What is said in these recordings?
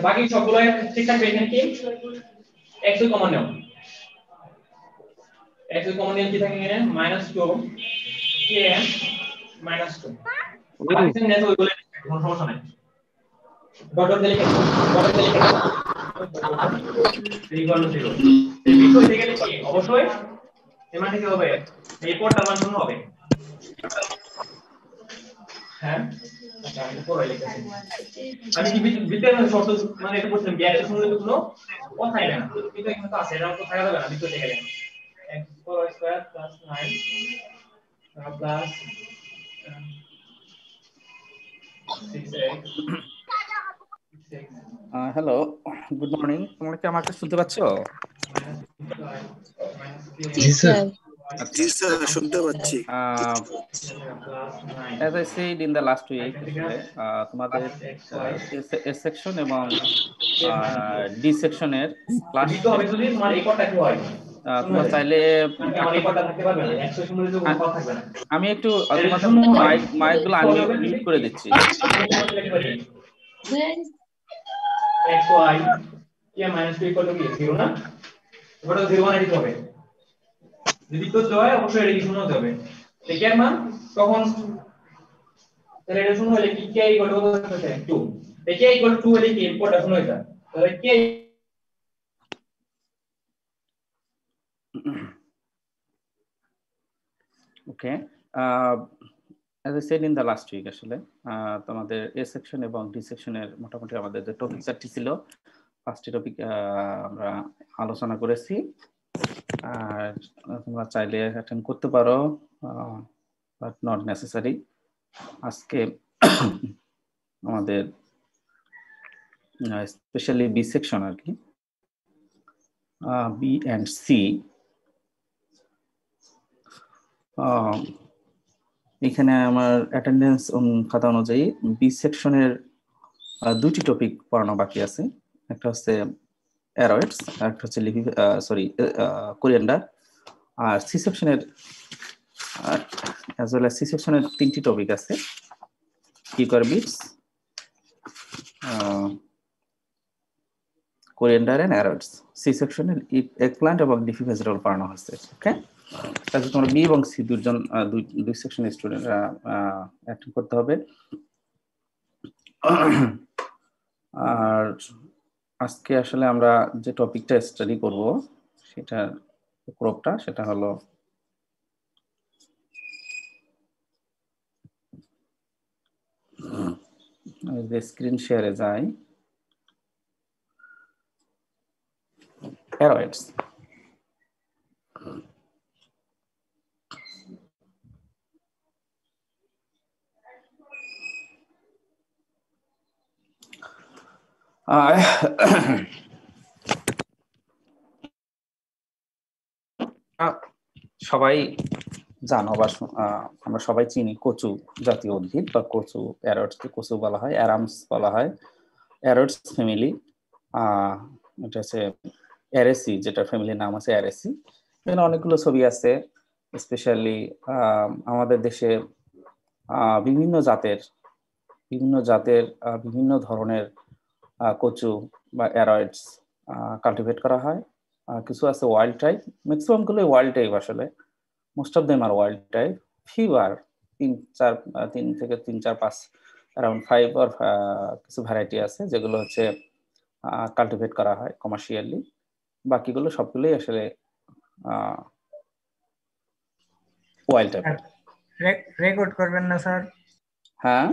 বাকি সবগুলো ঠিক থাকবে এখানে কি x কমন নাও x কমন নিয়ে কি থাকে এখানে -2 kn -2 বাকি সব নেই ওইগুলো কোনো সমস্যা নাই ডট ডট লিখে ইকুয়াল টু 0 এই বিষয় থেকে গেলে কি অবশ্যই এর মানে কি হবে এই পদটার মান শূন্য হবে হ্যাঁ আচ্ছা আমি পরে লিখেছি আমি কি ভিতরে শর্ত মানে এটা বলছিলাম গ্যাস শুনলে তো কোনো কথাই না কিন্তু এখানে তো আছে এরকম তো থাকা যাবে না ভিতরে থেকে গেলে x² + 9 plus 6x hello good morning তোমরা কি আমাকে শুনতে পাচ্ছো জি স্যার জি স্যার শুনতে পাচ্ছি as I said in the last week তোমাদের A section এবং D section এর ক্লাস হবে যদি তোমার এই কোডটা কি হয় তোমরা চাইলে আমার এই কোডটা থাকতে পারবে না 100 সময় যদি কোনো কোড থাকবে না আমি একটু তোমাদের মাইকগুলো আনমিউট করে দিচ্ছি xy কি -2 ইকুয়াল টু কি 0 না ওটা 0 বানাই দিতে হবে যদি তো হয় অবশ্যই এটা কি শূন্য হতে হবে ঠিক আছে মান তখন তাহলে এটা শূন্য হলে কি k equal to 2 k equal to 2 হলে কি ইনপুটটা শূন্য হয়ে যায় তাহলে k okay as I said in the last week আসলে তোমাদের A section এবং D section এর মোটামুটি আমাদের যে টপিক চারটি ছিল ফার্স্ট টপিক আমরা আলোচনা করেছি আর তোমরা চাইলে অ্যাটেন্ড করতে পারো বাট নট নেসেসারি আজকে আমাদের স্পেশালি বি সেকশন আর কি বি এন্ড সি এখানে আমার অ্যাটেন্ডেন্স খাতা অনুযায়ী বি সেকশনের দুটি টপিক পড়ানো বাকি আছে একটা হচ্ছে অ্যারয়েডস একটা হচ্ছে কোরিয়ান্ডার আর সি সেকশনের অ্যাজ ওয়েল অ্যাজ সি সেকশনের তিনটি টপিক আছে কিউকারবিটস কোরিয়ান্ডার এন্ড অ্যারয়েডস সি সেকশনের এগপ্ল্যান্ট এবং লিফি ভেজিটেবল পড়ানো হচ্ছে ওকে তাহলে তোমরা বি এবং সি দুই সেকশনের স্টুডেন্টরা অ্যাটেন্ড করতে হবে আর আজকে আসলে আমরা যে টপিকটা স্টাডি করব সেটা ক্রপটা সেটা হলো যে স্ক্রিন শেয়ারে যাই অ্যারয়েডস সবাই জানো বা আমরা সবাই চিনি কচু জাতীয় উদ্ভিদ বা কচু অ্যারয়েডসকে কচু বলা হয় অ্যারামস বলা হয় অ্যারয়েডস ফ্যামিলি এটা হচ্ছে অ্যারেসি যেটা ফ্যামিলির নাম আছে অ্যারেসি এখানে অনেকগুলো ছবি আছে স্পেশালি আমাদের দেশে বিভিন্ন জাতের বিভিন্ন ধরনের কচু বা অ্যারয়েডস কাল্টিভেট করা হয় কিছু আছে ওয়াইল্ড টাইপ ম্যাক্সিমাম গুলো ওয়াইল্ড টাইপ আসলে মোস্ট অফ দেম আর ওয়াইল্ড টাইপ ফিউ আর 3 থেকে 3-4-5 অ্যারাউন্ড 5 আর কিছু ভ্যারাইটি আছে যেগুলো হচ্ছে কাল্টিভেট করা হয় কমার্শিয়ালি বাকিগুলো সবগুলোই আসলে ওয়াইল্ড টাইপ রেকর্ড করবেন না স্যার হ্যাঁ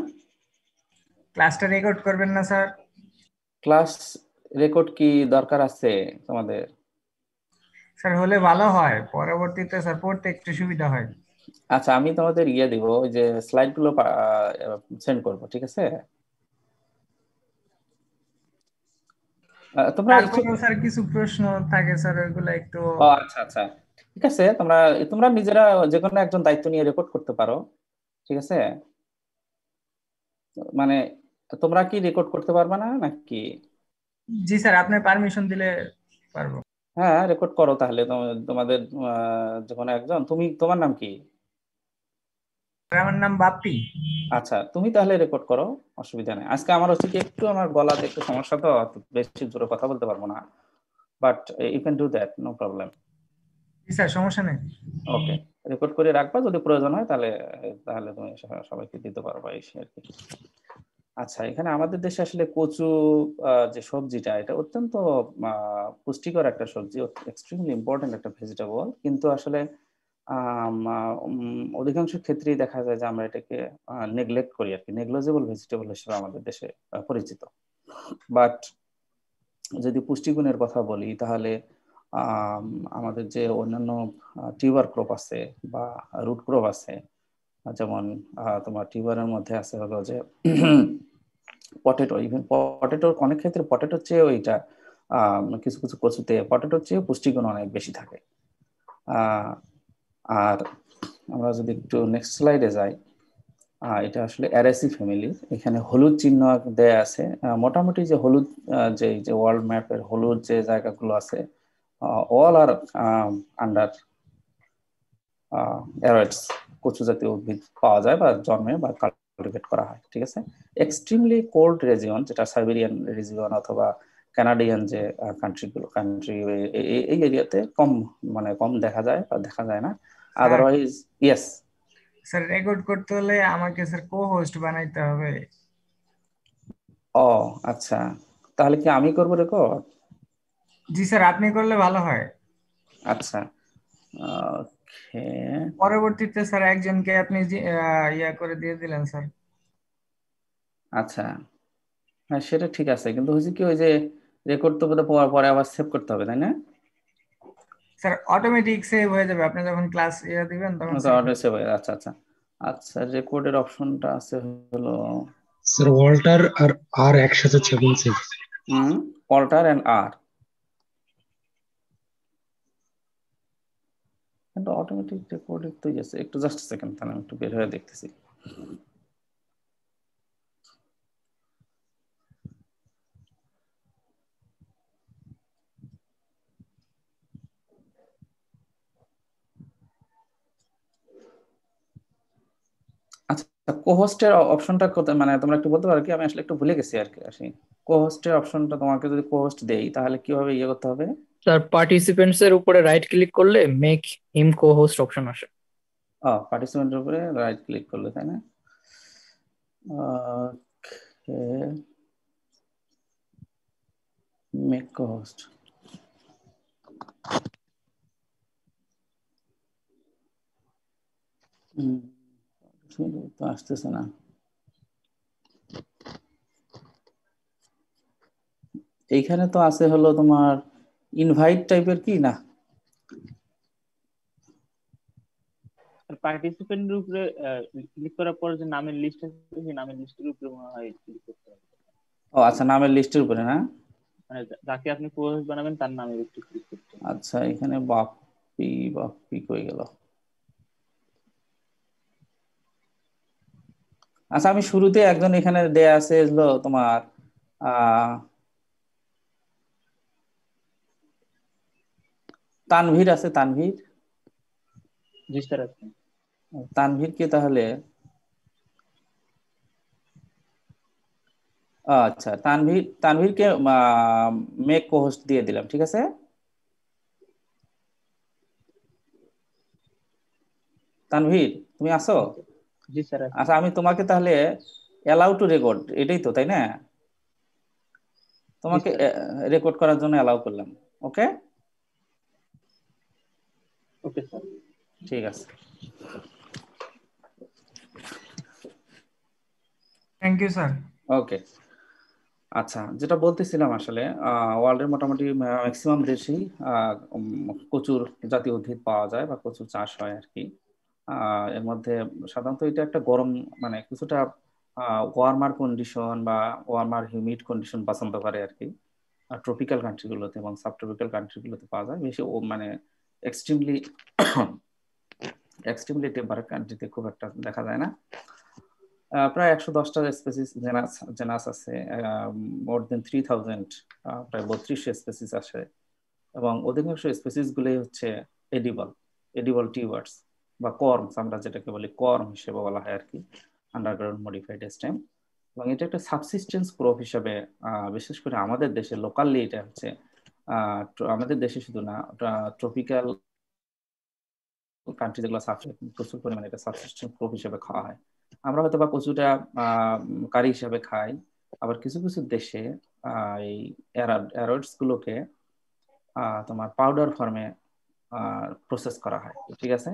ক্লাসটা রেকর্ড করবেন না স্যার ক্লাস রেকর্ড কি দরকার আছে তোমাদের স্যার হলে ভালো হয় পরবর্তীতে স্যার পড়তে একটু সুবিধা হয় আচ্ছা আমি তোমাদের দিব ওই যে স্লাইড গুলো সেন্ড করব ঠিক আছে তোমরা ইচ্ছুক? তারপরেও স্যার কিছু প্রশ্ন থাকে স্যার, ওইগুলো একটু। ও আচ্ছা আচ্ছা, ঠিক আছে। তোমরা তোমরা নিজেরা যে কোনো একজন দায়িত্ব নিয়ে রেকর্ড করতে পারো, ঠিক আছে? মানে তোমরা কি রেকর্ড করতে পারবে না নাকি? জি স্যার, আপনি পারমিশন দিলে পারবো। হ্যাঁ, রেকর্ড করো তাহলে। তোমাদের যে কোনো একজন, তোমার নাম কি? আর আমার নাম বাপ্পি। আচ্ছা, তুমি তাহলে রেকর্ড করো, অসুবিধা নেই। আজকে আমার হচ্ছে কি একটু আমার গলাতে একটু সমস্যা, তো অত বেশি জোরে কথা বলতে পারবো না, but you can do that, no problem. জি স্যার, সমস্যা নেই। ওকে, রেকর্ড করে রাখবা, যদি প্রয়োজন হয় তাহলে তাহলে তুমি সবাইকে দিতে পারবা, এই আর কি। আচ্ছা, এখানে আমাদের দেশে আসলে কচু যে সবজিটা, এটা অত্যন্ত পুষ্টিকর একটা সবজি, এক্সট্রিমলি ইম্পর্টেন্ট একটা ভেজিটেবল, কিন্তু আসলে অধিকাংশ ক্ষেত্রেই দেখা যায় যে আমরা এটাকে নেগলেক্ট করি আর কি, নেগলিজেবল ভেজিটেবল হিসেবে আমাদের দেশে পরিচিত। বাট যদি পুষ্টিগুণের কথা বলি, তাহলে আম, আমাদের যে অন্যান্য টিউবার ক্রপ আছে বা রুট ক্রপ আছে, যেমন তোমার টিউবারের মধ্যে আছে হলো যে পটেটো, ইভেন পটেটোর অনেক ক্ষেত্রে পটেটোর চেয়ে ওইটা কিছু কিছু কচুতে পটেটোর চেয়ে পুষ্টিগুণ অনেক বেশি থাকে। আহ, আর আমরা যদি একটু নেক্সট স্লাইডে যাই, এটা আসলে অ্যারেসি ফ্যামিলি। এখানে হলুদ চিহ্ন দেয়া আছে। মোটামুটি যে হলুদ, যে যে ওয়ার্ল্ড ম্যাপের হলুদ যে জায়গাগুলো আছে, অল আর আন্ডার অ্যারয়েডস, কচু জাতীয় উদ্ভিদ পাওয়া যায় বা জন্মে বা কাল্টিভেট করা হয়, ঠিক আছে? এক্সট্রিমলি কোল্ড রিজিয়ন, যেটা সাইবেরিয়ান রিজিয়ন অথবা কানাডিয়ান যে কান্ট্রি, এই এরিয়াতে কম, মানে কম দেখা যায় বা দেখা যায় না। Sir, otherwise yes. Sir record করতে হলে আমাকে স্যার কো হোস্ট বানাইতে হবে। ও আচ্ছা, তাহলে কি আমি করবো রেকর্ড? জি স্যার, আপনি করলে ভালো হয়। আচ্ছা, ওকে, পরবর্তীতে স্যার একজনকে আপনি ইয়া করে দিয়ে দিলেন স্যার। আচ্ছা। হ্যাঁ, সেটা ঠিক আছে, কিন্তু হচ্ছে কি, ওই যে রেকর্ড তো বোধহয় পরে পরে আবার সেভ করতে হবে, তাই না? স্যার অটোমেটিক সেভ হয়ে যাবে, আপনি যখন ক্লাস ইয়া দিবেন তখন তো সেভ। অটো সেভ হয়ে, আচ্ছা আচ্ছা। আচ্ছা, রেকর্ডের অপশনটা আছে হলো স্যার ওয়াল্টার আর আর একসাথে 7 6। অল্টার এন্ড আর, কিন্তু অটোমেটিক রেকর্ডিং তো গেছে। একটু জাস্ট সেকেন্ড, তাহলে আমি একটু বের হয়ে দেখতেছি। আচ্ছা, কোহোস্টের অপশনটা কোথায়, মানে তোমরা একটু বলতে পারো কি? আমি আসলে একটু ভুলে গেছি আর কি। আসি, কোহোস্টের অপশনটা, তোমাকে যদি কোহোস্ট দেই তাহলে কিভাবে ইয়ে করতে হবে? স্যার পার্টিসিপেন্টস এর উপরে রাইট ক্লিক করলে make him co host option আসে। ও, পার্টিসিপেন্টের উপরে রাইট ক্লিক করলে, তাই না? ওকে, মেক কোহোস্ট। তো আসতেছে না। এইখানে তো আছে হলো তোমার ইনভাইট টাইপের, কি না? পার্টিসিপেন্টের উপরে ক্লিক করার পর যে নামের লিস্ট আছে, সেই নামের লিস্টের উপরে মনে হয় ক্লিক করতে হবে। ও আচ্ছা, নামের লিস্টের উপরে না? মানে যাকে আপনি কো-হোস্ট বানাবেন তার নামের উপরে ক্লিক করতে হবে। আচ্ছা, এখানে বাপ্পি, বাপ্পি কই গেল? আচ্ছা, আমি শুরুতে একজন এখানে দেয়া আছে হলো তোমার আহ তানভীর আছে, তানভীর। জি স্যার, আছে। তানভীর কে তাহলে, আচ্ছা, তানভীরকে মেক কোহোস্ট দিয়ে দিলাম, ঠিক আছে? তানভীর, তুমি আসো? জি স্যার, আছে। আচ্ছা, আমি তোমাকে তাহলে অ্যালাউ টু রেকর্ড, এটাই তো, তাই না? জি তোমাকে স্যার। রেকর্ড করার জন্য অ্যালাউ করলাম। ওকে, ওকে স্যার। ঠিক আছে। Thank you sir. ওকে, আচ্ছা, যেটা বলতেছিলাম আসলে, ওয়ার্ল্ডের মোটামুটি ম্যাক্সিমাম দেশেই কচুর জাতীয় উদ্ভিদ পাওয়া যায় বা কচুর চাষ হয় আর কি। এর মধ্যে সাধারণত এটা একটা গরম, মানে কিছুটা ওয়ার্মার কন্ডিশন বা ওয়ার্মার হিউমিড কন্ডিশন পছন্দ করে আর কি। ট্রপিক্যাল কান্ট্রিগুলোতে এবং সাবট্রপিক্যাল কান্ট্রিগুলোতে পাওয়া যায়, বেশি মানে এক্সট্রিমলি টেম্পারেট কান্ট্রিতে খুব একটা দেখা যায় না। প্রায় 110টা স্পেসিস জেনাস আছে, মোর দেন 3000 প্রায় 3200 স্পেসিস আছে, এবং অধিকাংশ স্পেসিস গুলোই হচ্ছে এডিবল টিউবার্স বা কর্মস, আমরা যেটাকে বলি কর্ম হিসেবে বলা হয় আর কি, আন্ডারগ্রাউন্ড মডিফাইড স্টেম। এবং এটা একটা সাবসিস্টেন্স ক্রপ হিসেবে বিশেষ করে আমাদের দেশে লোকালি এটা হচ্ছে আমাদের দেশে শুধু না, ট্রপিক্যাল কান্ট্রি যেগুলো প্রচুর পরিমাণে এটা সাবসিস্টেন্স ক্রপ হিসেবে খাওয়া হয়। আমরা হয়তো বা কচুটা কারি হিসাবে খাই, আবার কিছু কিছু দেশে এই অ্যারয়েডস গুলোকে তোমার পাউডার ফর্মে প্রসেস করা হয়, ঠিক আছে,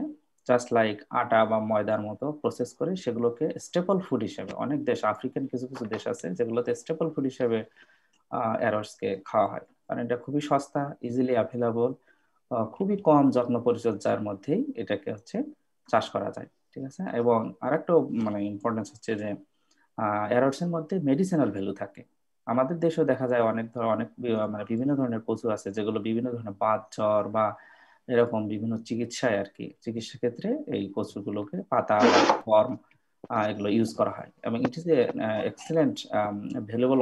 জাস্ট লাইক আটা বা ময়দার মতো প্রসেস করে সেগুলোকে স্টেপল ফুড হিসেবে, অনেক দেশ আফ্রিকান কিছু কিছু দেশ আছে যেগুলোতে স্টেপল ফুড হিসেবে অ্যারয়েডসকে খাওয়া হয়, কারণ এটা খুবই সস্তা, ইজিলি অ্যাভেলেবল, খুবই কম যত্ন পরিচর্যার মধ্যেই এটাকে হচ্ছে চাষ করা যায়, ঠিক আছে। এবং আরেকটা মানে ইম্পর্টেন্স হচ্ছে যে অ্যারয়েডসের মধ্যে মেডিসিনাল ভ্যালু থাকে। আমাদের দেশেও দেখা যায় অনেক মানে বিভিন্ন ধরনের কচু আছে যেগুলো বিভিন্ন ধরনের বাত জ্বর বা এরকম বিভিন্ন চিকিৎসায় আর কি, চিকিৎসা ক্ষেত্রে এই কচুগুলোকে পাতা বা ফর্ম এগুলো ইউজ করা হয়, এবং it is excellent valuable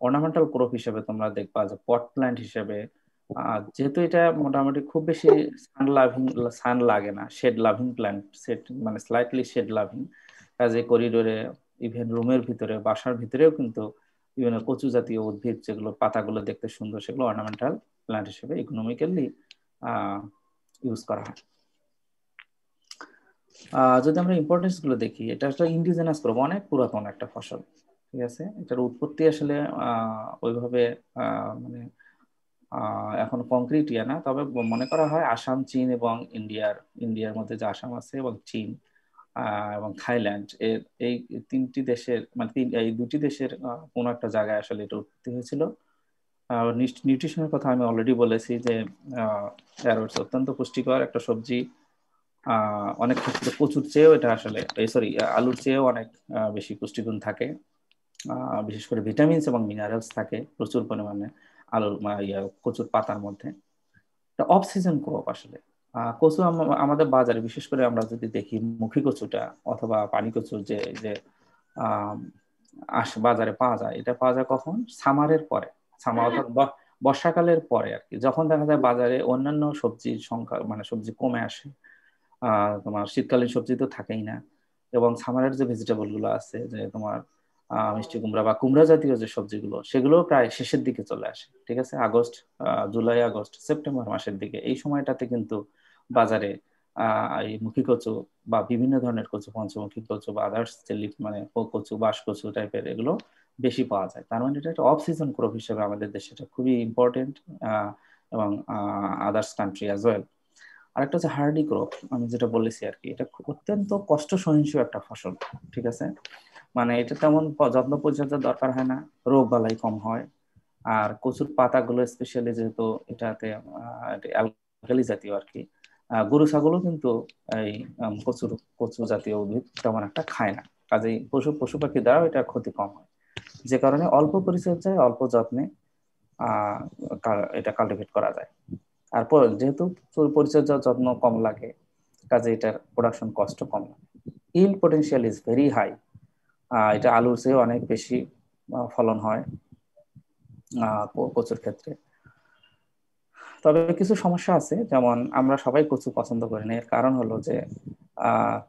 ornamental crop হিসেবে তোমরা দেখবা যে পট প্ল্যান্ট হিসেবে, যেহেতু এটা মোটামুটি খুব বেশি সান লাগে না, শেড লাভিং প্ল্যান্ট, মানে স্লাইটলি শেড লাভিং, কাজে করিডোরে ইভেন রুমের ভিতরে বাসার ভিতরেও কিন্তু বিভিন্ন কচু জাতীয় উদ্ভিদ যেগুলো পাতাগুলো দেখতে সুন্দর সেগুলো অর্নামেন্টাল প্ল্যান্ট হিসেবে ইকোনমিক্যালি ইউজ করা হয়। যদি আমরা ইম্পর্টেন্স গুলো দেখি, এটা একটা ইন্ডিজেনাস ক্রপ, অনেক পুরাতন একটা ফসল, ঠিক আছে। এটার উৎপত্তি আসলে ওইভাবে মানে এখন কংক্রিট ইয়া না, তবে মনে করা হয় আসাম, চীন এবং ইন্ডিয়ার মধ্যে যে আসাম আছে এবং চীন এবং থাইল্যান্ড, এই তিনটি দেশের মানে এই দুটি দেশের কোনো একটা জায়গায় আসলে এটা উৎপত্তি হয়েছিল। নিউট্রিশনের কথা আমি অলরেডি বলেছি যে ক্যারোটস অত্যন্ত পুষ্টিকর একটা সবজি, অনেক ক্ষেত্রে কচুর চেয়েও এটা আসলে আলুর চেয়েও অনেক বেশি পুষ্টিগুণ থাকে, বিশেষ করে ভিটামিনস এবং মিনারেলস থাকে প্রচুর পরিমাণে কচুর পাতার মধ্যে। অফ সিজন ক্রপ আসলে কচু আমাদের বাজারে, বিশেষ করে আমরা যদি দেখি মুখী কচুটা অথবা পানি কচু যে বাজারে পাওয়া যায়, এটা পাওয়া যায় কখন? সামারের পরে, অর্থাৎ বর্ষাকালের পরে আর কি, যখন দেখা যায় বাজারে অন্যান্য সবজির সংখ্যা মানে সবজি কমে আসে, তোমার শীতকালীন সবজি তো থাকেই না, এবং সামারের যে ভেজিটেবল গুলো আছে যে তোমার মিষ্টি কুমড়া বা কুমড়া জাতীয় যে সবজিগুলো, সেগুলো প্রায় শেষের দিকে চলে আসে, ঠিক আছে, জুলাই আগস্ট সেপ্টেম্বর মাসের দিকে। এই সময়টাতে কিন্তু বাজারে এই মুখী কচু বা বিভিন্ন ধরনের কচু, পঞ্চমুখী কচু বা আদার্স যে মানে কচু, বাঁশ কচু টাইপের, এগুলো বেশি পাওয়া যায়। তার মানে এটা একটা অফ সিজন ক্রপ হিসেবে আমাদের দেশে এটা খুবই ইম্পর্টেন্ট, এবং আদার্স কান্ট্রি অ্যাজ ওয়েল। আরেকটা হচ্ছে হার্ডি ক্রপ, আমি যেটা বলেছি আর কি, এটা অত্যন্ত কষ্ট সহিষ্ণু একটা ফসল, ঠিক আছে, মানে এটা তেমন যত্ন পরিচর্যার দরকার হয় না, রোগ বালাই কম হয়, আর কচুর পাতাগুলো স্পেশালি যেহেতু এটাতে অ্যালকালি জাতীয় আর কি, গরু ছাগলও কিন্তু এই কচু জাতীয় উদ্ভিদ তেমন একটা খায় না, কাজেই পশু পাখি দ্বারাও এটা ক্ষতি কম হয়, যে কারণে অল্প পরিচর্যায় অল্প যত্নে এটা কাল্টিভেট করা যায়। আর যেহেতু পরিচর্যা যত্ন কম লাগে, কাজে এটার প্রোডাকশন কষ্ট কম লাগে। Yield potential is very high, এটা আলুর চেয়ে অনেক বেশি ফলন হয় কচুর ক্ষেত্রে। তবে কিছু সমস্যা আছে, যেমন আমরা সবাই কচু পছন্দ করি না, এর কারণ হলো যে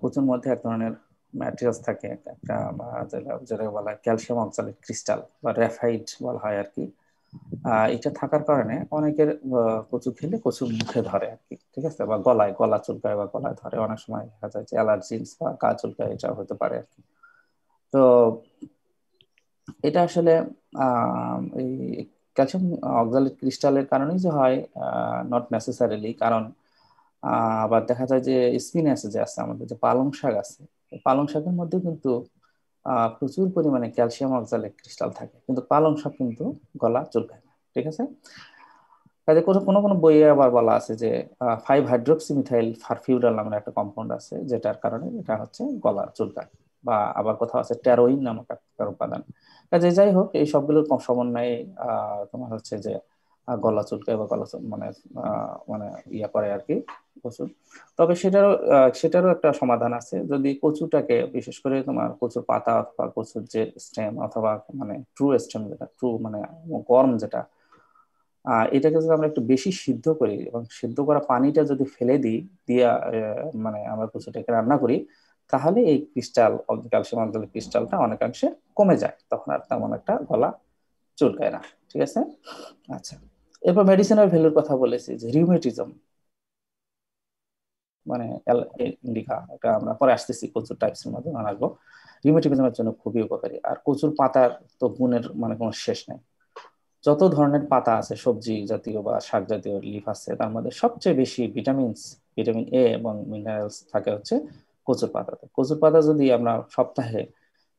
কচুর মধ্যে এক ধরনের ম্যাটেরিয়ালস থাকে, একটা যেটা বলা হয় ক্যালসিয়াম অক্সালেট ক্রিস্টাল বা র্যাফাইড বলা হয় আর কি। এটা থাকার কারণে অনেকের কচু খেলে কচু মুখে ধরে আর কি, ঠিক আছে, বা গলা চুলকায় বা গলায় ধরে, অনেক সময় দেখা যায় যে অ্যালার্জিস বা গা চুলকায়, এটা হতে পারে আর কি। তো এটা আসলে এই ক্যালসিয়াম অক্সালেট ক্রিস্টালের কারণেই যে হয়, নট নেসেসারিলি, কারণ আবার দেখা যায় যে স্পিনাচ যে আছে, আমাদের যে পালং শাক আছে, পালং শাকের মধ্যে কিন্তু প্রচুর পরিমাণে ক্যালসিয়াম অক্সালেট ক্রিস্টাল থাকে, কিন্তু পালং শাক কিন্তু গলা চুলকায় না, ঠিক আছে। কাজে কোনো বইয়ে আবার বলা আছে যে 5-হাইড্রোক্সিমিথাইল ফারফিউরাল নামের একটা কম্পাউন্ড আছে, যেটার কারণে এটা হচ্ছে গলা চুলকায়। বা আবার কোথাও আছে টেরোইন নামক একটা উপাদান। কাজে যাই হোক, এই সবগুলোর সমন্বয়ে তোমার হচ্ছে যে গলা চুলকায় বা গলা মানে মানে ইয়া করে আর কি প্রচুর। তবে সেটারও একটা সমাধান আছে। যদি কচুটাকে বিশেষ করে তোমার কচুর পাতা অথবা কচুর যে স্টেম অথবা মানে ট্রু স্টেম, যেটা ট্রু মানে গরম যেটা, এটাকে যদি আমরা একটু বেশি সিদ্ধ করি এবং সিদ্ধ করা পানিটা যদি ফেলে দিই দিয়া মানে আমরা কচুটাকে রান্না করি, তাহলে এই ক্রিস্টাল ক্যালসিয়াম অক্সালেট ক্রিস্টালটা অনেকাংশে কমে যায়, তখন আর তেমন একটা গলা চুলকায় না। ঠিক আছে। আচ্ছা, এরপর মেডিসিনাল ভ্যালুর কথা বলেছি, যে রিউমেটিজম মানে ইন্ডিকা, এটা আমরা পরে আসতেছি, কচুর টাইপস এর মধ্যে আসবো। রিউমেটিজমের জন্য খুবই উপকারী। আর কচুর পাতার তো গুণের মানে কোনো শেষ নাই। যত ধরনের পাতা আছে, সবজি জাতীয় বা শাক জাতীয় লিফ আছে, তার মধ্যে সবচেয়ে বেশি ভিটামিন এ এবং মিনারেলস থাকে হচ্ছে কচুর পাতাতে। কচুর পাতা যদি আমরা সপ্তাহে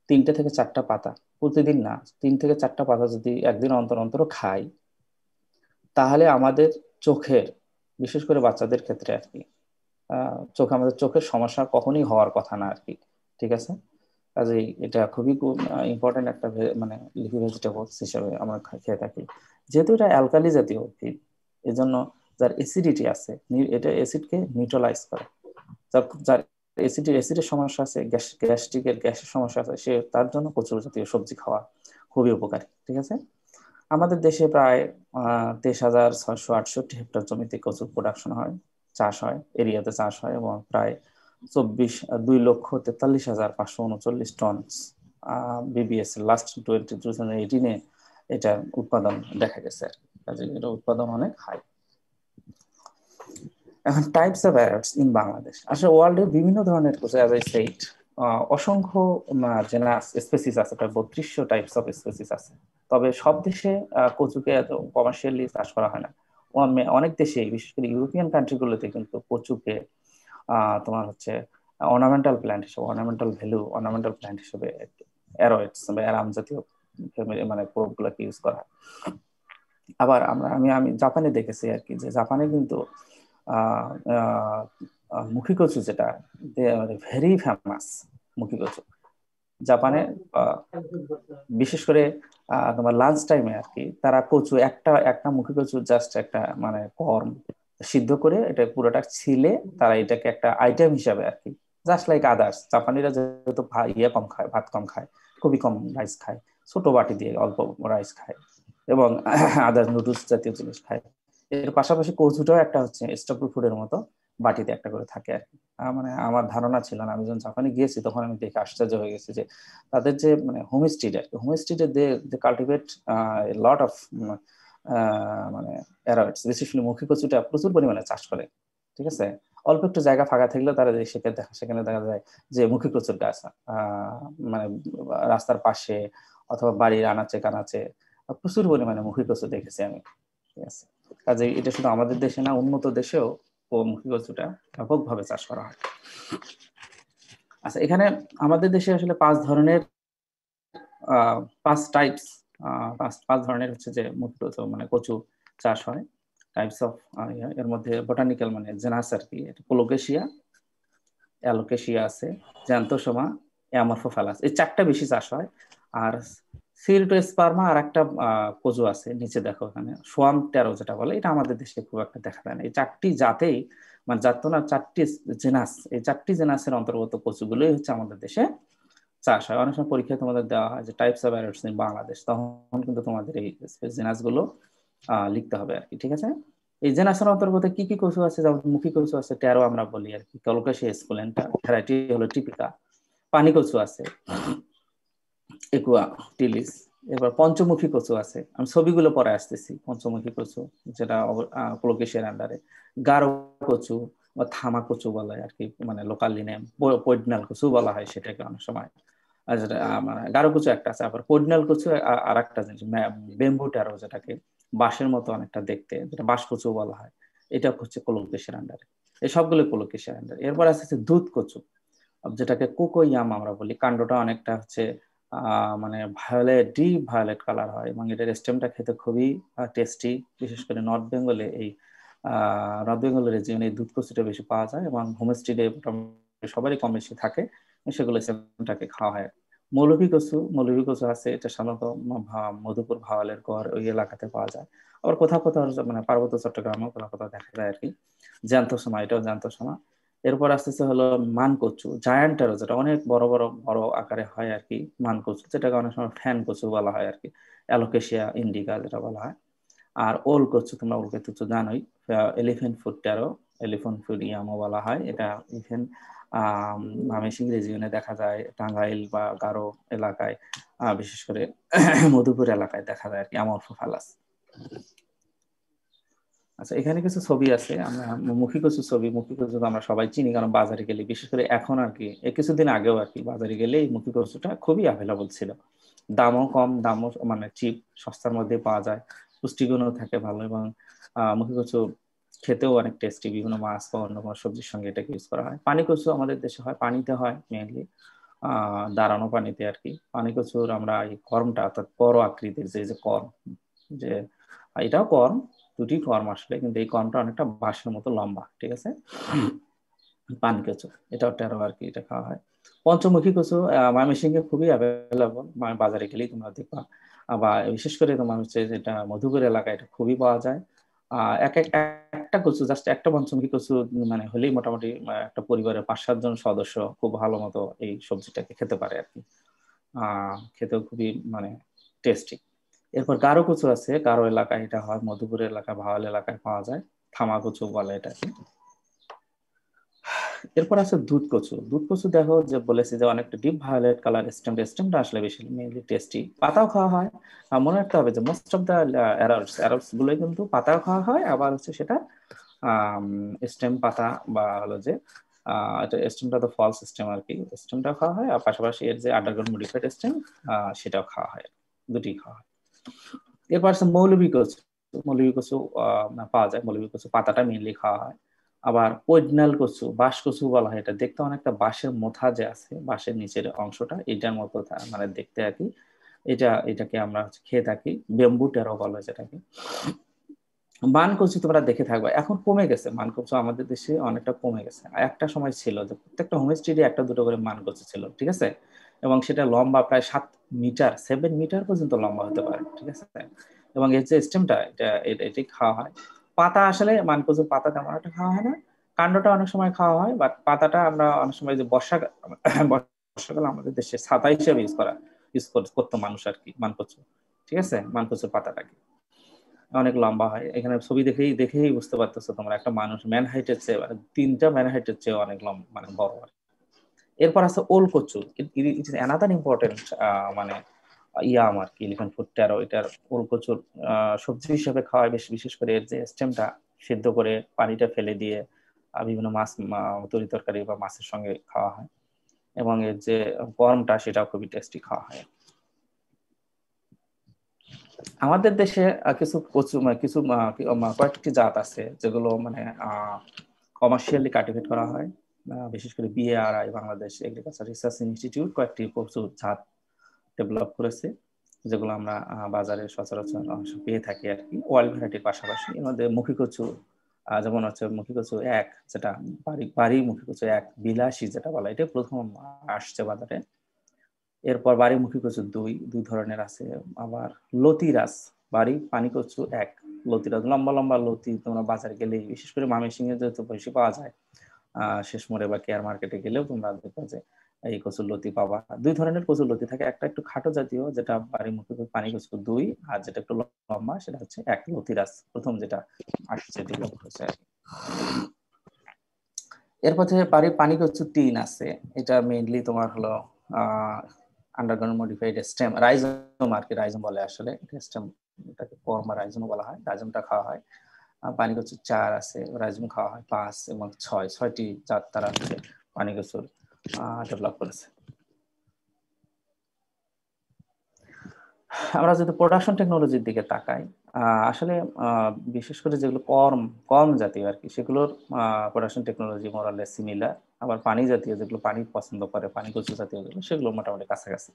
3টে থেকে 4টা পাতা, প্রতিদিন না, 3 থেকে 4টা পাতা যদি একদিন অন্তর অন্তর খাই, তাহলে আমাদের চোখের, বিশেষ করে বাচ্চাদের ক্ষেত্রে আর কি, আমাদের চোখের সমস্যা কখনই হওয়ার কথা না আর কি। ঠিক আছে। কাজেই এটা খুবই ইম্পর্টেন্ট একটা মানে লিফি ভেজিটেবলস হিসেবে আমরা খেয়ে থাকি। যেহেতু এটা অ্যালকালি জাতীয় উদ্ভিদ, এজন্য যার অ্যাসিডিটি আছে, এটা অ্যাসিডকে নিউট্রালাইজ করে। যার অ্যাসিডের সমস্যা আছে, গ্যাসের সমস্যা আছে, সে তার জন্য কচু জাতীয় সবজি খাওয়া খুবই উপকারী। ঠিক আছে। আমাদের দেশে প্রায় 23,668 হেক্টর জমিতে কচুর প্রোডাকশন হয়, চাষ হয়, এরিয়াতে চাষ হয়, এবং প্রায় 2,43,539 টন বিবিএস লাস্ট 2018 এটা উৎপাদন দেখা গেছে। কাজে এটা উৎপাদন অনেক হাই। এখন টাইপস অফ অ্যারটস ইন বাংলাদেশ। আসলে ওয়ার্ল্ডে বিভিন্ন ধরনের কচু, অ্যাজ আই সেড, অসংখ্য জেনাস স্পেসিস আছে, প্রায় 3200 টাইপস অফ স্পেসিস আছে। তবে সব দেশে কচুকে এত কমার্শিয়ালি চাষ করা হয় না। অনেক দেশে, বিশেষ করে ইউরোপিয়ান কান্ট্রিগুলোতে কিন্তু কচুকে তোমার হচ্ছে অর্নামেন্টাল প্ল্যান্ট হিসেবে, অর্নামেন্টাল প্ল্যান্ট হিসেবে অ্যারোয়েটস বা অ্যারাম জাতীয় মানে প্রোপগুলোকে ইউজ করা হয়। আবার আমি জাপানে দেখেছি আর কি, যে জাপানে কিন্তু মুখী কচু, যেটা ভেরি ফেমাস মুখী কচু জাপানে, বিশেষ করে তোমার লাঞ্চ টাইমে আর কি, তারা কচু একটা মুখী কচু জাস্ট একটা মানে কর্ম সিদ্ধ করে এটা পুরোটা ছিলে তারা এটাকে একটা আইটেম হিসাবে আর কি, জাস্ট লাইক আদার্স। জাপানিরা যেহেতু কম খায়, ভাত কম খায়, খুবই কম রাইস খায়, ছোট বাটি দিয়ে অল্প রাইস খায়, এবং আদার নুডলস জাতীয় জিনিস খায়। এর পাশাপাশি কচুটাও একটা হচ্ছে স্টেপল ফুডের মতো বাটিতে একটা করে থাকে আর কি। মানে আমার ধারণা ছিল না, আমি যখন জাপানে গিয়েছি তখন আমি দেখে আশ্চর্য হয়ে গেছি যে তাদের যে মানে হোমস্টিডে দে কাল্টিভেট লট অফ মানে অ্যারোয়েটস, বিশেষলি মুখী কচুটা প্রচুর পরিমাণে চাষ করে। ঠিক আছে। অল্প একটু জায়গা ফাঁকা থাকলেও তারা সেখানে দেখা যায় যে মুখী কচুর গাছ মানে রাস্তার পাশে অথবা বাড়ির আনাচে কানাচে প্রচুর পরিমাণে মুখী কচু দেখেছি আমি। ঠিক আছে। কাজে এটা শুধু আমাদের দেশে না, উন্নত দেশেও মুখী কচুটা ব্যাপকভাবে চাষ করা হয়। আচ্ছা, এখানে আমাদের দেশে আসলে 5 ধরনের 5 টাইপস 5 ধরনের হচ্ছে যে মুখী কচু মানে কচু চাষ হয়, টাইপস অফ। এর মধ্যে বোটানিক্যাল মানে জেনাস আর কি, কোলোকেশিয়া, অ্যালোকেশিয়া আছে, জ্যান্থোসোমা, অ্যামরফোফ্যালাস, এই 4টা বেশি চাষ হয়। আর সিরিটোস্পার্মা আর একটা কচু আছে নিচে দেখো, এখানে সোয়াম টেরো যেটা বলে, এটা আমাদের দেশে খুব একটা দেখা যায় না। এই 4টি জাতেই মানে জাত না, 4টি জেনাস, এই 4টি জেনাসের অন্তর্গত কচুগুলোই হচ্ছে আমাদের দেশে চাষ হয়। অনেক সময় পরীক্ষায় তোমাদের দেওয়া হয় যে টাইপস অফ অ্যারটস ইন বাংলাদেশ, তখন কিন্তু তোমাদের এই জেনাস গুলো লিখতে হবে আর কি। ঠিক আছে। এই জেনাসের অন্তর্গত কি কি কচু আছে, যেমন মুখী কচু আছে, টেরো আমরা বলি আর কি, কোলোকেশিয়া স্কুলেন্টা, ভ্যারাইটি হলো টিপিকা। পানি কচু আছে, একুয়া টিলিস। এবার পঞ্চমুখী কচু আছে, আমি ছবিগুলো পরে আসতেছি। পঞ্চমুখী কচু যেটা কোলোকেশিয়ার আন্ডারে। গারো কচু বা থামা কচু বলা হয় আর কি, মানে লোকালি নেম। পৈডনাল কচু বলা হয় সেটাকে অনেক সময়। আর যেটা মানে গারো কচু একটা আছে, আবার পৈডনাল কচু আর একটা জিনিস বেম্বু টেরো, যেটাকে বাঁশের মতো অনেকটা দেখতে, যেটা বাঁশ কচু বলা হয়, এটা হচ্ছে কোলোকেশিয়ার আন্ডারে। এই সবগুলো কোলোকেশিয়ার আন্ডারে। এরপর আছে দুধ কচু, যেটাকে কোকোয়াম আমরা বলি। কাণ্ডটা অনেকটা হচ্ছে মানে ডিপ ভায়োলেট কালার হয়, এবং এটার স্টেমটা খেতে খুবই টেস্টি। বিশেষ করে নর্থ বেঙ্গলের রিজিয়নে এই দুধ কচুটা বেশি পাওয়া যায়, এবং হোমস্টেডে সবারই কম বেশি থাকে। সেগুলো স্টেমটাকে খাওয়া হয়। মৌলভী কচু আছে, এটা সাধারণত মধুপুর ভাওয়ালের গড় ওই এলাকাতে পাওয়া যায়। আবার কোথাও কোথাও মানে পার্বত্য চট্টগ্রামে কোথাও কোথাও দেখা যায় আর কি। জ্যান্তসমা, এটাও জ্যান্তসমা। এরপর আসতেছে হলো মানকচু, জায়ান্টারও, যেটা অনেক বড় বড় বড় আকারে হয় আর কি। মানকচু, যেটাকে অনেক সময় ফ্যান কচু বলা হয় আর কি, অ্যালোকেশিয়া ইন্ডিকা যেটা বলা হয়। আর ওল কচু, তোমরা ওল কচু জানোই, elephant foot taro, elephant foot ইয়ামও বলা হয়। এটা ইভেন ময়মনসিংহ রিজিয়নে দেখা যায়, টাঙ্গাইল বা গারো এলাকায়, বিশেষ করে মধুপুর এলাকায় দেখা যায় আর কি, আমরফোফালাস। আচ্ছা, এখানে কিছু ছবি আছে, আমরা মুখী কচু ছবি। মুখী কচু আমরা সবাই চিনি, কারণ বাজারে গেলে, বিশেষ করে এখন আর কি, কিছুদিন আগেও আর কি বাজারে গেলে এই মুখী কচুটা খুবই অ্যাভেলেবল ছিল। দামও কম, দামও মানে চিপ, সস্তার মধ্যে পাওয়া যায়, পুষ্টিগুণও থাকে ভালো। এবং মুখী কচু খেতেও অনেক টেস্টি, বিভিন্ন মাছ বা অন্য কোনো সবজির সঙ্গে এটাকে ইউজ করা হয়। পানি কচু আমাদের দেশে হয়, পানিতে হয় মেইনলি, দাঁড়ানো পানিতে আর কি। পানি কচুর আমরা এই কর্মটা, অর্থাৎ বড় আকৃতির যে কর্ম, যে এটাও কর্ম, দুটি কর্ম আসলে, কিন্তু এই কর্মটা অনেকটা বাঁশের মতো লম্বা, ঠিক আছে। পানি কচু, এটাও টেরো আর কি, এটা খাওয়া হয়। পঞ্চমুখী কচু ময়মনসিংহে খুবই অ্যাভেলেবল, বাজারে গেলেই তোমরা দেখবা। বা বিশেষ করে তোমার হচ্ছে যেটা মধুপুর এলাকায় এটা খুবই পাওয়া যায়। একটা কচু, জাস্ট একটা পঞ্চমুখী কচু মানে হলেই মোটামুটি একটা পরিবারের 5-7 জন সদস্য খুব ভালো মতো এই সবজিটাকে খেতে পারে আর কি। খেতেও খুবই মানে টেস্টি। এরপর গারো কচু আছে, গারো এলাকায় এটা হয়, মধুপুর এলাকা, ভাওয়াল এলাকায় পাওয়া যায়, থামা কচু বলে এটাকে। এরপর আছে দুধ কচু। দুধ কচু দেখো, যে বলেছি যে অনেকটা ডিপ ভায়োলেট কালার, স্টেমটা আসলে বেশি মেইনলি টেস্টি। পাতাও খাওয়া হয়। মনে রাখতে হবে যে মোস্ট অফ দ্য অ্যাডাল্টস গুলোই কিন্তু পাতাও খাওয়া হয়, আবার হচ্ছে সেটা স্টেম পাতা বা হলো যে স্টেমটা তো ফল সিস্টেম আর কি, স্টেমটা খাওয়া হয়, আর পাশাপাশি এর যে আন্ডারগ্রাউন্ড মডিফাইড স্টেম, সেটাও খাওয়া হয়, দুটি খাওয়া হয়। এরপর আছে মৌলভী কচু। মৌলভী কচু পাওয়া যায়, মৌলভী কচু পাতাটা মেইনলি খাওয়া হয়। আবার পৈডনাল কচু, বাঁশ কচু বলা হয়, এটা দেখতে অনেকটা বাঁশের মোথা যে আছে, বাঁশের নিচের অংশটা, এটার মতো মানে দেখতে আর কি। এটাকে আমরা খেয়ে থাকি, বেম্বু টেরো বলা হয় যেটাকে। মান কচু তোমরা দেখে থাকবে, এখন কমে গেছে মান কচু, আমাদের দেশে অনেকটা কমে গেছে। একটা সময় ছিল যে প্রত্যেকটা হোমস্টেডে একটা দুটো করে মান কচু ছিল, ঠিক আছে। এবং সেটা লম্বা প্রায় 7 মিটার পর্যন্ত লম্বা হতে পারে, ঠিক আছে। এবং এর যে স্টেমটা, এটি খাওয়া হয়। পাতা আসলে মান কচুর পাতা তেমন একটা খাওয়া হয় না, কাণ্ডটা অনেক সময় খাওয়া হয়, বাট পাতাটা আমরা অনেক সময় যে বর্ষাকাল আমাদের দেশে ছাতা হিসেবে ইউজ করতো মানুষ আর কি, মান কচু, ঠিক আছে। মান কচুর পাতাটাকে অনেক লম্বা হয়, এখানে ছবি দেখেই বুঝতে পারতেছো তোমরা, একটা মানুষ ম্যান হাইটের চেয়ে, মানে 3টা ম্যান হাইটের চেয়ে অনেক লম্বা, মানে বড় হয়। এরপর আছে ওল কচু, ইট ইজ অ্যানাদার ইম্পর্টেন্ট মানে ইয়াম আর কি, এলিফ্যান্ট ফুড ট্যারো। এটার ওল কচুর সবজি হিসেবে খাওয়া হয়, বিশেষ করে এর যে স্টেমটা সিদ্ধ করে পানিটা ফেলে দিয়ে বিভিন্ন মাছ তরি তরকারি বা মাছের সঙ্গে খাওয়া হয়। এবং এর যে গরমটা, সেটাও খুবই টেস্টি খাওয়া হয়। আমাদের দেশে কিছু কচু কিছু কয়েকটি জাত আছে যেগুলো মানে কমার্শিয়ালি কাল্টিভেট করা হয়। বিশেষ করে BARI, Bangladesh agriculture research institute, কয়েকটি কচু জাত ডেভেলপ করেছে, যেগুলো আমরা বাজারে সচরাচর পেয়ে থাকি আর কি, ওয়াইল্ড ভ্যারাইটির পাশাপাশি। এর মধ্যে মুখী কচু, যেমন হচ্ছে মুখী কচু 1, যেটা বাড়ি মুখী কচু 1 বিলাসী যেটা বলা, এটা প্রথম আসছে বাজারে। এরপর বাড়ি মুখী কচু 2 ধরনের আছে। আবার লতিরাজ, বাড়ি পানি কচু 1, লতিরাজ লম্বা লম্বা লতি, তোমরা বাজারে গেলে, বিশেষ করে ময়মনসিংহে যেহেতু বেশি পাওয়া যায়, শেষ মোড়ে বা কেয়ার মার্কেটে গেলেও তোমরা দেখবে যে এই কচুর লতি পাবা। 2 ধরনের কচুর লতি থাকে, একটা একটু খাটো জাতীয়, যেটা বাড়ি মুখী পানি কচু 2, আর যেটা একটু লম্বা সেটা হচ্ছে 1, লতিরাজ প্রথম যেটা আসছে, ডেভেলপ হয়েছে। এরপর থেকে বাড়ি পানি কচু 3 আছে, এটা মেইনলি তোমার হলো আন্ডারগ্রাউন্ড মডিফাইড স্টেম, রাইজোম আর কি, রাইজোম বলে আসলে স্টেম, এটাকে কর্মা রাইজোম বলা হয়। রাইজোমটা খাওয়া হয়। পানি কচু 4 আছে, রাইজোম খাওয়া হয় 5 এবং 6টি জাত তারা হচ্ছে পানি কচুর ডেভেলপ করেছে। আমরা যদি প্রোডাকশন টেকনোলজির দিকে তাকাই, আসলে বিশেষ করে যেগুলো কম জাতীয় আর কি, সেগুলোর প্রোডাকশন টেকনোলজি মোরালেস সিমিলার। আবার পানি জাতীয়, যেগুলো পানি পছন্দ করে, পানি কচু জাতীয় যেগুলো, সেগুলো মোটামুটি কাছাকাছি।